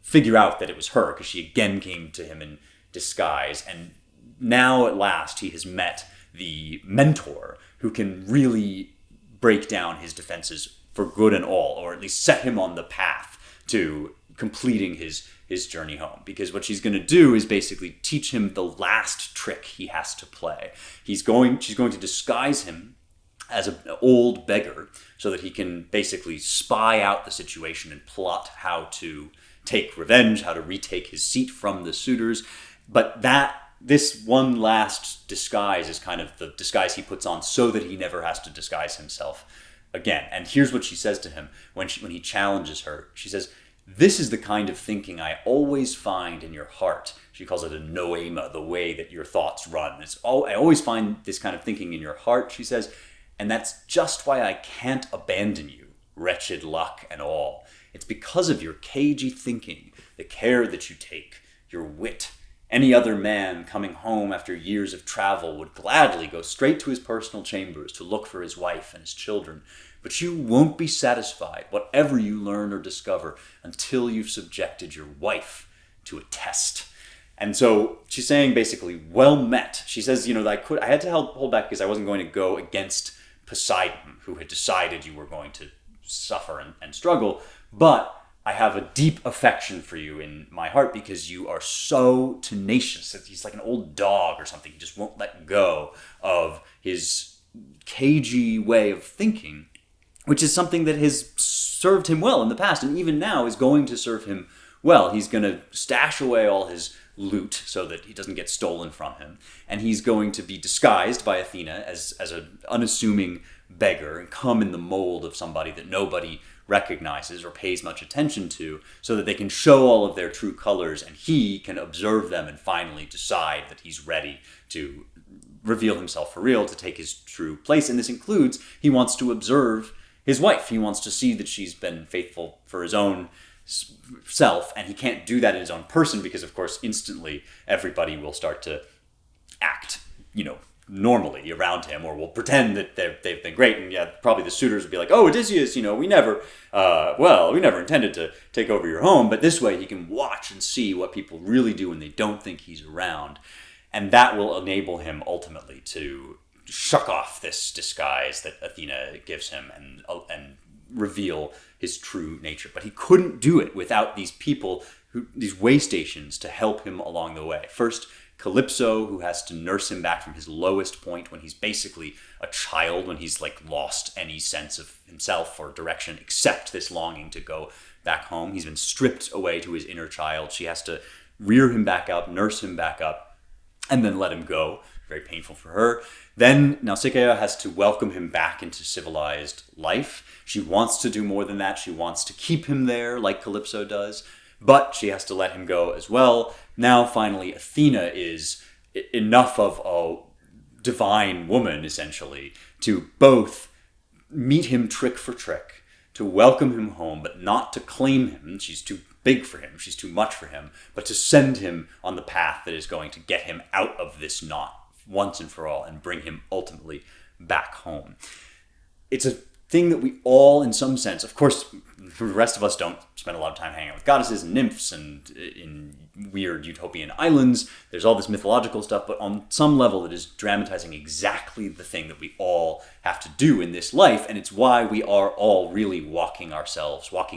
figure out that it was her, because she again came to him in disguise. And now at last he has met the mentor who can really break down his defenses for good and all, or at least set him on the path to completing his journey home. Because what she's going to do is basically teach him the last trick he has to play. She's going to disguise him as an old beggar so that he can basically spy out the situation and plot how to take revenge, how to retake his seat from the suitors. But this one last disguise is kind of the disguise he puts on so that he never has to disguise himself again. And here's what she says to him when he challenges her. She says, "This is the kind of thinking I always find in your heart." She calls it a noema, the way that your thoughts run. I always find this kind of thinking in your heart, she says, "and that's just why I can't abandon you, wretched luck and all. It's because of your cagey thinking, the care that you take, your wit. Any other man coming home after years of travel would gladly go straight to his personal chambers to look for his wife and his children. But you won't be satisfied, whatever you learn or discover, until you've subjected your wife to a test." And so she's saying basically, well met. She says, I had to hold back because I wasn't going to go against Poseidon, who had decided you were going to suffer and struggle. But I have a deep affection for you in my heart because you are so tenacious. He's like an old dog or something. He just won't let go of his cagey way of thinking, which is something that has served him well in the past, and even now is going to serve him Well, he's going to stash away all his loot so that he doesn't get stolen from him. And he's going to be disguised by Athena as an unassuming beggar and come in the mold of somebody that nobody recognizes or pays much attention to, so that they can show all of their true colors and he can observe them and finally decide that he's ready to reveal himself for real, to take his true place. And this includes, he wants to observe his wife. He wants to see that she's been faithful for his own self, and he can't do that in his own person because, of course, instantly everybody will start to act, normally around him, or will pretend that they've been great. And yeah, probably the suitors would be like, "Oh, Odysseus, we never intended to take over your home." But this way he can watch and see what people really do when they don't think he's around. And that will enable him ultimately to shuck off this disguise that Athena gives him and reveal his true nature. But he couldn't do it without these people, these way stations, to help him along the way. First, Calypso, who has to nurse him back from his lowest point when he's basically a child, when he's lost any sense of himself or direction except this longing to go back home. He's been stripped away to his inner child. She has to rear him back up, nurse him back up, and then let him go. Very painful for her. Then Nausicaa has to welcome him back into civilized life. She wants to do more than that. She wants to keep him there like Calypso does, but she has to let him go as well. Now, finally, Athena is enough of a divine woman, essentially, to both meet him trick for trick, to welcome him home, but not to claim him. She's too big for him. She's too much for him, but to send him on the path that is going to get him out of this knot once and for all and bring him ultimately back home. It's a thing that we all, in some sense, of course, the rest of us don't spend a lot of time hanging out with goddesses and nymphs and in weird utopian islands. There's all this mythological stuff, but on some level it is dramatizing exactly the thing that we all have to do in this life, and it's why we are all really walking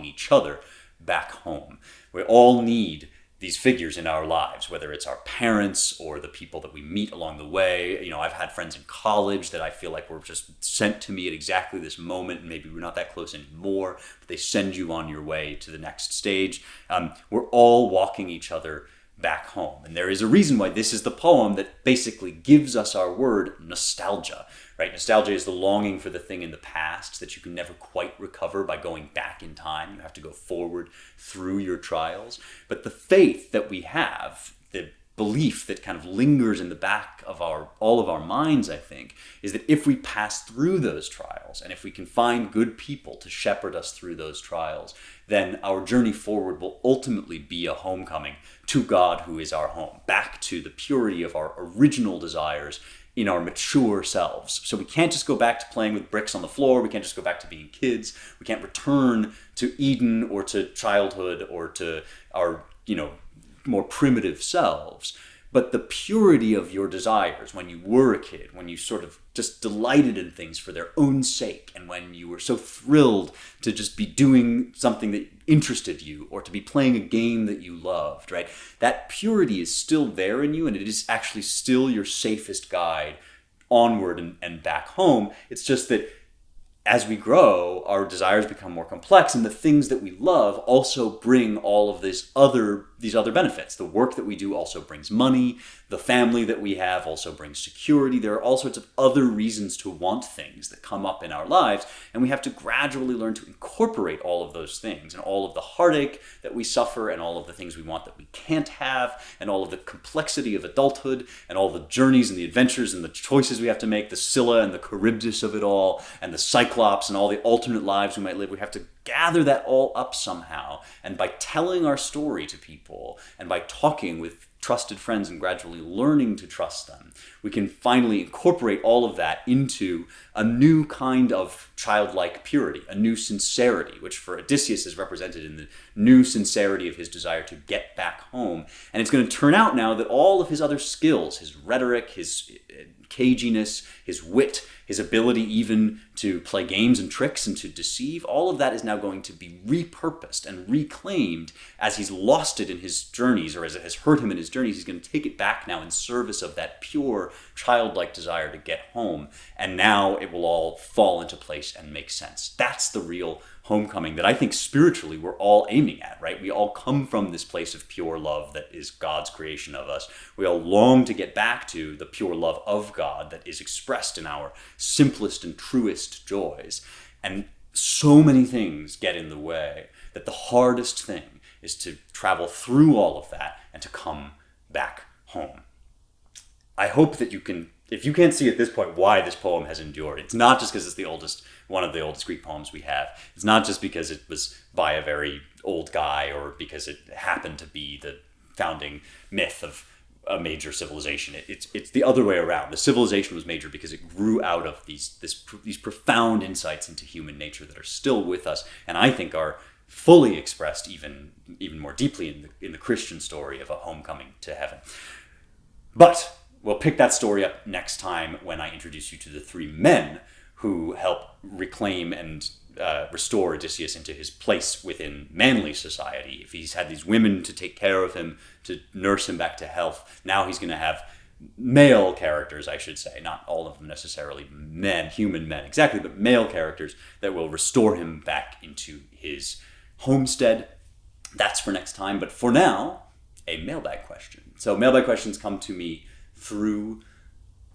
each other back home. We all need these figures in our lives, whether it's our parents or the people that we meet along the way. I've had friends in college that I feel like were just sent to me at exactly this moment, and maybe we're not that close anymore, but they send you on your way to the next stage. We're all walking each other back home. And there is a reason why this is the poem that basically gives us our word nostalgia, right? Nostalgia is the longing for the thing in the past that you can never quite recover by going back in time. You have to go forward through your trials. But the faith that we have, the belief that kind of lingers in the back of all of our minds, I think, is that if we pass through those trials and if we can find good people to shepherd us through those trials, then our journey forward will ultimately be a homecoming to God, who is our home, back to the purity of our original desires in our mature selves. So we can't just go back to playing with bricks on the floor. We can't just go back to being kids. We can't return to Eden or to childhood or to our, more primitive selves. But the purity of your desires when you were a kid, when you sort of just delighted in things for their own sake, and when you were so thrilled to just be doing something that interested you or to be playing a game that you loved, right? That purity is still there in you, and it is actually still your safest guide onward and back home. It's just that as we grow, our desires become more complex, and the things that we love also bring all of these other benefits. The work that we do also brings money. The family that we have also brings security. There are all sorts of other reasons to want things that come up in our lives, and we have to gradually learn to incorporate all of those things and all of the heartache that we suffer and all of the things we want that we can't have and all of the complexity of adulthood and all the journeys and the adventures and the choices we have to make, the Scylla and the Charybdis of it all, and the Cyclops and all the alternate lives we might live. We have to gather that all up somehow, and by telling our story to people and by talking with trusted friends and gradually learning to trust them, we can finally incorporate all of that into a new kind of childlike purity, a new sincerity, which for Odysseus is represented in the new sincerity of his desire to get back home. And it's going to turn out now that all of his other skills, his rhetoric, his caginess, his wit, his ability even to play games and tricks and to deceive, all of that is now going to be repurposed and reclaimed as he's lost it in his journeys, or as it has hurt him in his journeys. He's going to take it back now in service of that pure childlike desire to get home. And now it will all fall into place and make sense. That's the real homecoming that I think spiritually we're all aiming at, right? We all come from this place of pure love that is God's creation of us. We all long to get back to the pure love of God that is expressed in our simplest and truest joys. And so many things get in the way that the hardest thing is to travel through all of that and to come back home. I hope that you can, if you can't see at this point why this poem has endured, it's not just because it's one of the oldest Greek poems we have. It's not just because it was by a very old guy or because it happened to be the founding myth of a major civilization. It's the other way around. The civilization was major because it grew out of these profound insights into human nature that are still with us, and I think are fully expressed even more deeply in the Christian story of a homecoming to heaven. But we'll pick that story up next time when I introduce you to the three men who help reclaim and restore Odysseus into his place within manly society. If he's had these women to take care of him, to nurse him back to health, now he's going to have male characters, I should say, not all of them necessarily men, human men exactly, but male characters that will restore him back into his homestead. That's for next time, but for now, a mailbag question. So mailbag questions come to me through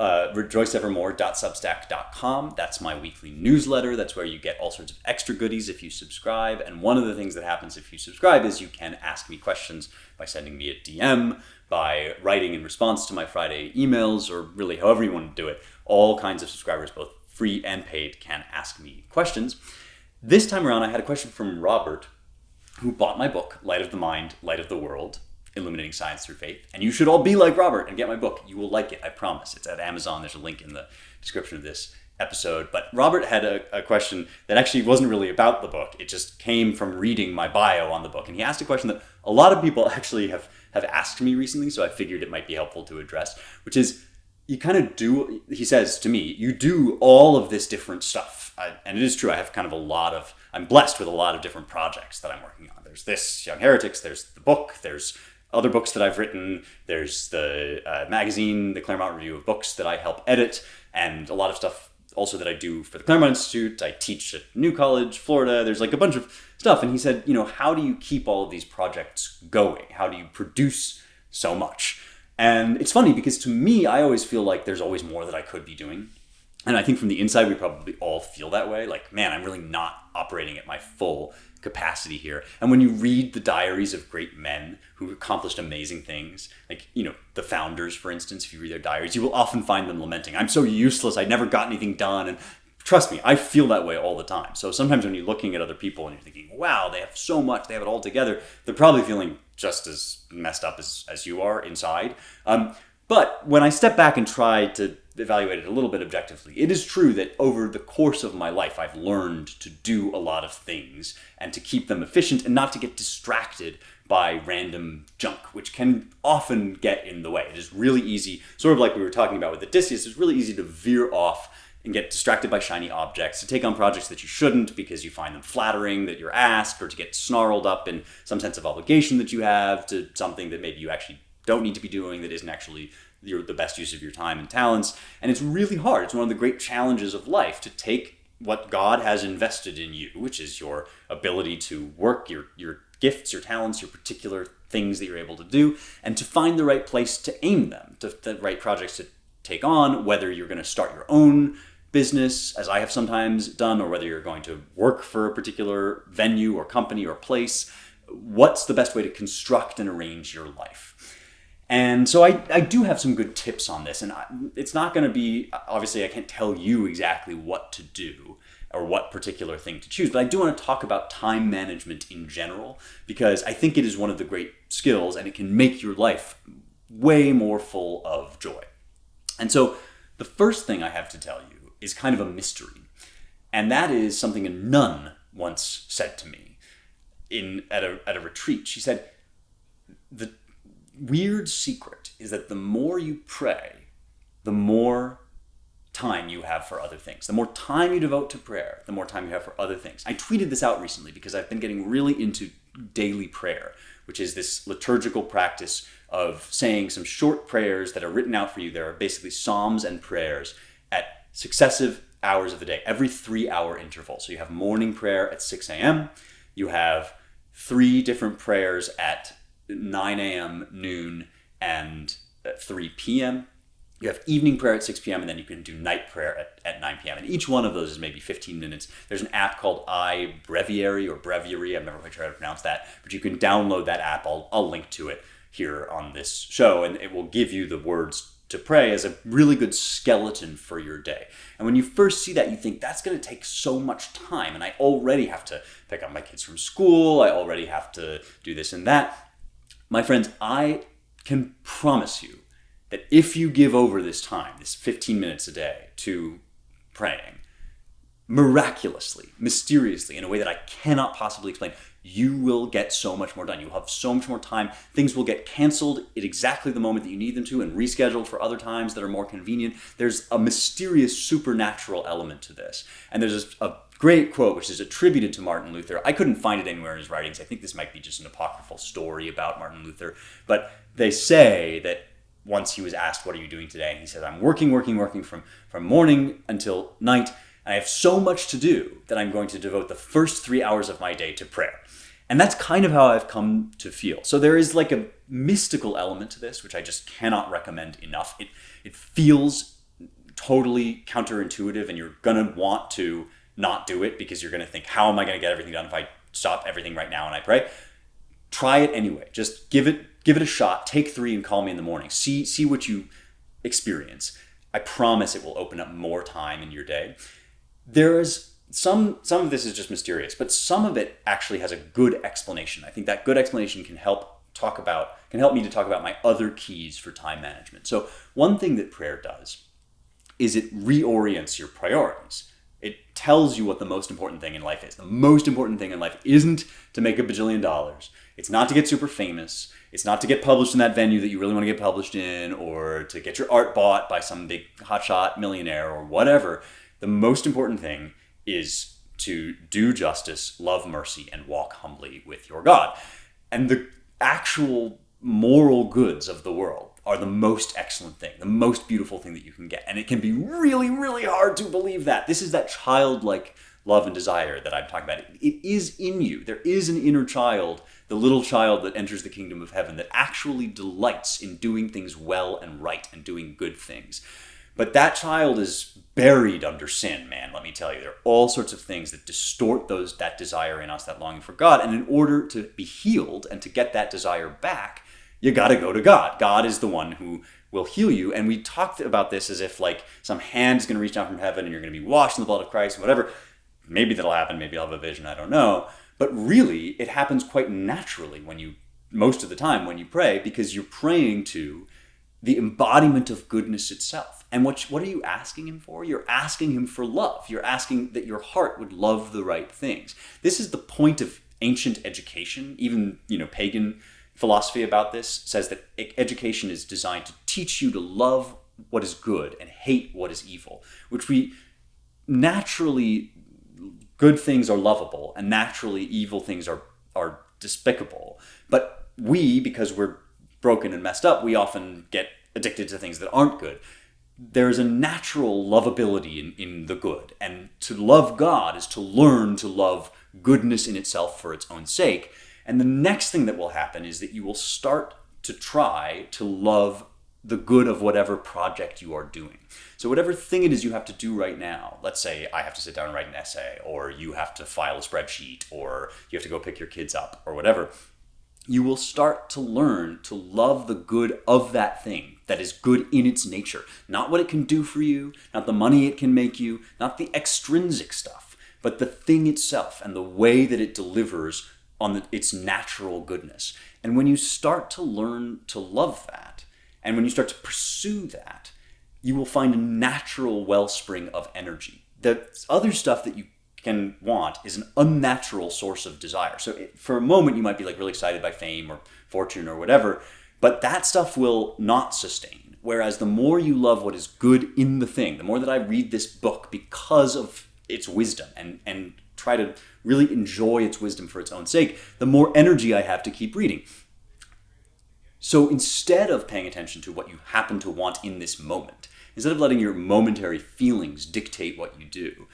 rejoiceevermore.substack.com. That's my weekly newsletter. That's where you get all sorts of extra goodies if you subscribe. And one of the things that happens if you subscribe is you can ask me questions by sending me a DM, by writing in response to my Friday emails, or really however you want to do it. All kinds of subscribers, both free and paid, can ask me questions. This time around, I had a question from Robert, who bought my book, Light of the Mind, Light of the World, Illuminating Science Through Faith. And you should all be like Robert and get my book. You will like it, I promise. It's at Amazon. There's a link in the description of this episode. But Robert had a question that actually wasn't really about the book. It just came from reading my bio on the book. And he asked a question that a lot of people actually have asked me recently, so I figured it might be helpful to address, which is, you kind of do, he says to me, you do all of this different stuff. And it is true, I have kind of I'm blessed with a lot of different projects that I'm working on. There's this, Young Heretics, there's the book, there's other books that I've written, there's the magazine, the Claremont Review of Books that I help edit, and a lot of stuff also that I do for the Claremont Institute. I teach at New College, Florida. There's like a bunch of stuff. And he said, how do you keep all of these projects going? How do you produce so much? And it's funny because to me, I always feel like there's always more that I could be doing. And I think from the inside, we probably all feel that way. Like, man, I'm really not operating at my full capacity here. And when you read the diaries of great men who accomplished amazing things, like, the founders, for instance, if you read their diaries, you will often find them lamenting, I'm so useless, I never got anything done. And trust me, I feel that way all the time. So sometimes when you're looking at other people and you're thinking, wow, they have so much, they have it all together, they're probably feeling just as messed up as you are inside. But when I step back and try to evaluate it a little bit objectively, it is true that over the course of my life, I've learned to do a lot of things and to keep them efficient and not to get distracted by random junk, which can often get in the way. It is really easy, sort of like we were talking about with Odysseus, it's really easy to veer off and get distracted by shiny objects, to take on projects that you shouldn't because you find them flattering that you're asked, or to get snarled up in some sense of obligation that you have to something that maybe you actually don't need to be doing, that isn't actually the best use of your time and talents. And it's really hard. It's one of the great challenges of life to take what God has invested in you, which is your ability to work, your gifts, your talents, your particular things that you're able to do, and to find the right place to aim them, to the right projects to take on, whether you're going to start your own business, as I have sometimes done, or whether you're going to work for a particular venue or company or place. What's the best way to construct and arrange your life? And so I do have some good tips on this, and it's not going to be, obviously I can't tell you exactly what to do or what particular thing to choose, but I do want to talk about time management in general, because I think it is one of the great skills and it can make your life way more full of joy. And so the first thing I have to tell you is kind of a mystery, and that is something a nun once said to me at a retreat. She said, the weird secret is that the more you pray, the more time you have for other things. The more time you devote to prayer, the more time you have for other things. I tweeted this out recently because I've been getting really into daily prayer, which is this liturgical practice of saying some short prayers that are written out for you. There are basically psalms and prayers at successive hours of the day, every 3-hour interval. So you have morning prayer at 6 a.m. You have 3 different prayers at 9 a.m., noon, and at 3 p.m. You have evening prayer at 6 p.m. and then you can do night prayer at 9 p.m. And each one of those is maybe 15 minutes. There's an app called iBreviary or Breviary. I'm never quite sure how to pronounce that, but you can download that app. I'll link to it here on this show, and it will give you the words to pray as a really good skeleton for your day. And when you first see that, you think that's going to take so much time, and I already have to pick up my kids from school. I already have to do this and that. My friends, I can promise you that if you give over this time, this 15 minutes a day to praying, miraculously, mysteriously, in a way that I cannot possibly explain, you will get so much more done. You'll have so much more time. Things will get canceled at exactly the moment that you need them to and rescheduled for other times that are more convenient. There's a mysterious supernatural element to this. And there's a great quote which is attributed to Martin Luther. I couldn't find it anywhere in his writings. I think this might be just an apocryphal story about Martin Luther. But they say that once he was asked, what are you doing today? And he said, I'm working from morning until night. And I have so much to do that I'm going to devote the first 3 hours of my day to prayer. And that's kind of how I've come to feel. So there is like a mystical element to this, which I just cannot recommend enough. It feels totally counterintuitive, and you're going to want to not do it because you're going to think, how am I going to get everything done if I stop everything right now and I pray? Try it anyway. Just give it a shot. Take 3 and call me in the morning. See what you experience. I promise it will open up more time in your day. There's some of this is just mysterious, but some of it actually has a good explanation. I think that good explanation can help me to talk about my other keys for time management. So one thing that prayer does is it reorients your priorities. It tells you what the most important thing in life is. The most important thing in life isn't to make $1 billion. It's not to get super famous. It's not to get published in that venue that you really want to get published in, or to get your art bought by some big hotshot millionaire or whatever. The most important thing is to do justice, love mercy, and walk humbly with your God. And the actual moral goods of the world are the most excellent thing, the most beautiful thing that you can get. And it can be really, really hard to believe that. This is that childlike love and desire that I'm talking about. It is in you. There is an inner child, the little child that enters the kingdom of heaven, that actually delights in doing things well and right and doing good things. But that child is buried under sin, man, let me tell you. There are all sorts of things that distort that desire in us, that longing for God. And in order to be healed and to get that desire back, you got to go to God. God is the one who will heal you. And we talked about this as if like some hand is going to reach down from heaven and you're going to be washed in the blood of Christ and whatever. Maybe that'll happen. Maybe I'll have a vision. I don't know. But really, it happens quite naturally most of the time when you pray, because you're praying to the embodiment of goodness itself. And what are you asking him for? You're asking him for love. You're asking that your heart would love the right things. This is the point of ancient education. Even, pagan philosophy about this says that education is designed to teach you to love what is good and hate what is evil, which we naturally, good things are lovable and naturally evil things are despicable. But we, because we're broken and messed up, we often get addicted to things that aren't good. There's a natural lovability in the good. And to love God is to learn to love goodness in itself for its own sake. And the next thing that will happen is that you will start to try to love the good of whatever project you are doing. So whatever thing it is you have to do right now, let's say I have to sit down and write an essay, or you have to file a spreadsheet, or you have to go pick your kids up, or whatever, you will start to learn to love the good of that thing that is good in its nature. Not what it can do for you, not the money it can make you, not the extrinsic stuff, but the thing itself and the way that it delivers on its natural goodness. And when you start to learn to love that, and when you start to pursue that, you will find a natural wellspring of energy. The other stuff that you can want is an unnatural source of desire. So for a moment, you might be like really excited by fame or fortune or whatever, but that stuff will not sustain. Whereas the more you love what is good in the thing, the more that I read this book because of its wisdom and try to really enjoy its wisdom for its own sake, the more energy I have to keep reading. So instead of paying attention to what you happen to want in this moment, instead of letting your momentary feelings dictate what you do,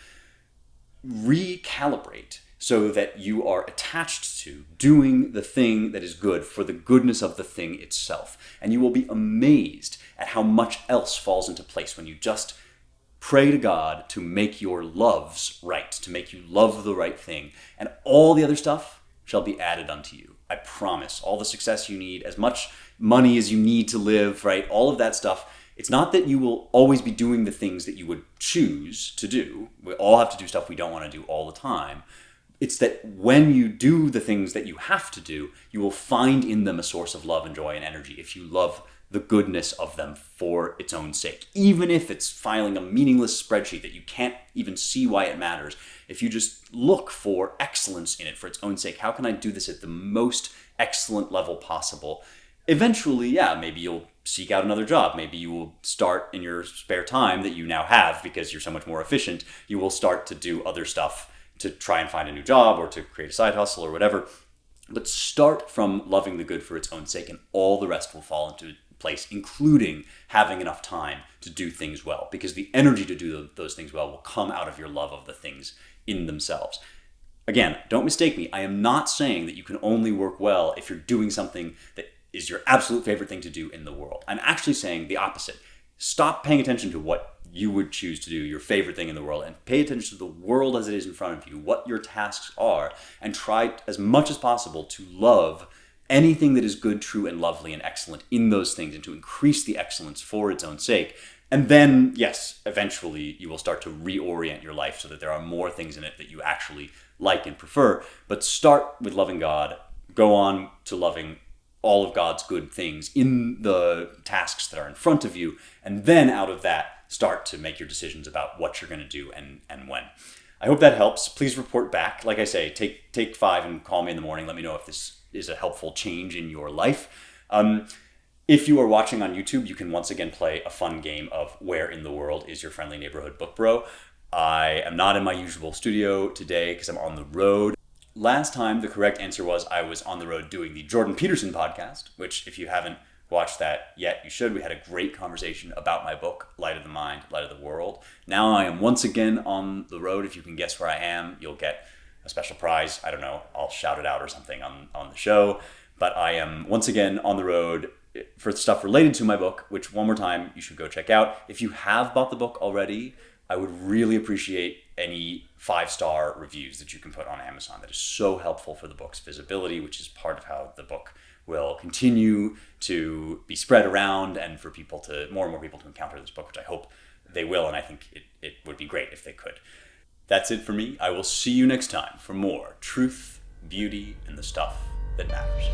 recalibrate so that you are attached to doing the thing that is good for the goodness of the thing itself. And you will be amazed at how much else falls into place when you just pray to God to make your loves right, to make you love the right thing. And all the other stuff shall be added unto you. I promise. All the success you need, as much money as you need to live, right? All of that stuff. It's not that you will always be doing the things that you would choose to do. We all have to do stuff we don't want to do all the time. It's that when you do the things that you have to do, you will find in them a source of love and joy and energy if you love the goodness of them for its own sake. Even if it's filing a meaningless spreadsheet that you can't even see why it matters, if you just look for excellence in it for its own sake, how can I do this at the most excellent level possible? Eventually, yeah, maybe you'll seek out another job. Maybe you will start in your spare time that you now have because you're so much more efficient. You will start to do other stuff to try and find a new job or to create a side hustle or whatever. But start from loving the good for its own sake, and all the rest will fall into place, including having enough time to do things well, because the energy to do those things well will come out of your love of the things in themselves. Again, don't mistake me. I am not saying that you can only work well if you're doing something that is your absolute favorite thing to do in the world. I'm actually saying the opposite. Stop paying attention to what you would choose to do, your favorite thing in the world, and pay attention to the world as it is in front of you, what your tasks are, and try as much as possible to love anything that is good, true, and lovely and excellent in those things, and to increase the excellence for its own sake. And then, yes, eventually you will start to reorient your life so that there are more things in it that you actually like and prefer. But start with loving God, go on to loving all of God's good things in the tasks that are in front of you, and then out of that, start to make your decisions about what you're going to do and when. I hope that helps. Please report back. Like I say, take 5 and call me in the morning. Let me know if this is a helpful change in your life. If you are watching on YouTube, you can once again play a fun game of Where in the World is Your Friendly Neighborhood Book Bro? I am not in my usual studio today because I'm on the road. Last time, the correct answer was I was on the road doing the Jordan Peterson podcast, which if you haven't watched that yet, you should. We had a great conversation about my book, Light of the Mind, Light of the World. Now I am once again on the road. If you can guess where I am, you'll get a special prize. I don't know, I'll shout it out or something on the show. But I am once again on the road for stuff related to my book, which one more time, you should go check out. If you have bought the book already, I would really appreciate any 5-star reviews that you can put on Amazon. That is so helpful for the book's visibility, which is part of how the book will continue to be spread around and for more and more people to encounter this book, which I hope they will, and I think it would be great if they could. That's it for me. I will see you next time for more truth, beauty, and the stuff that matters.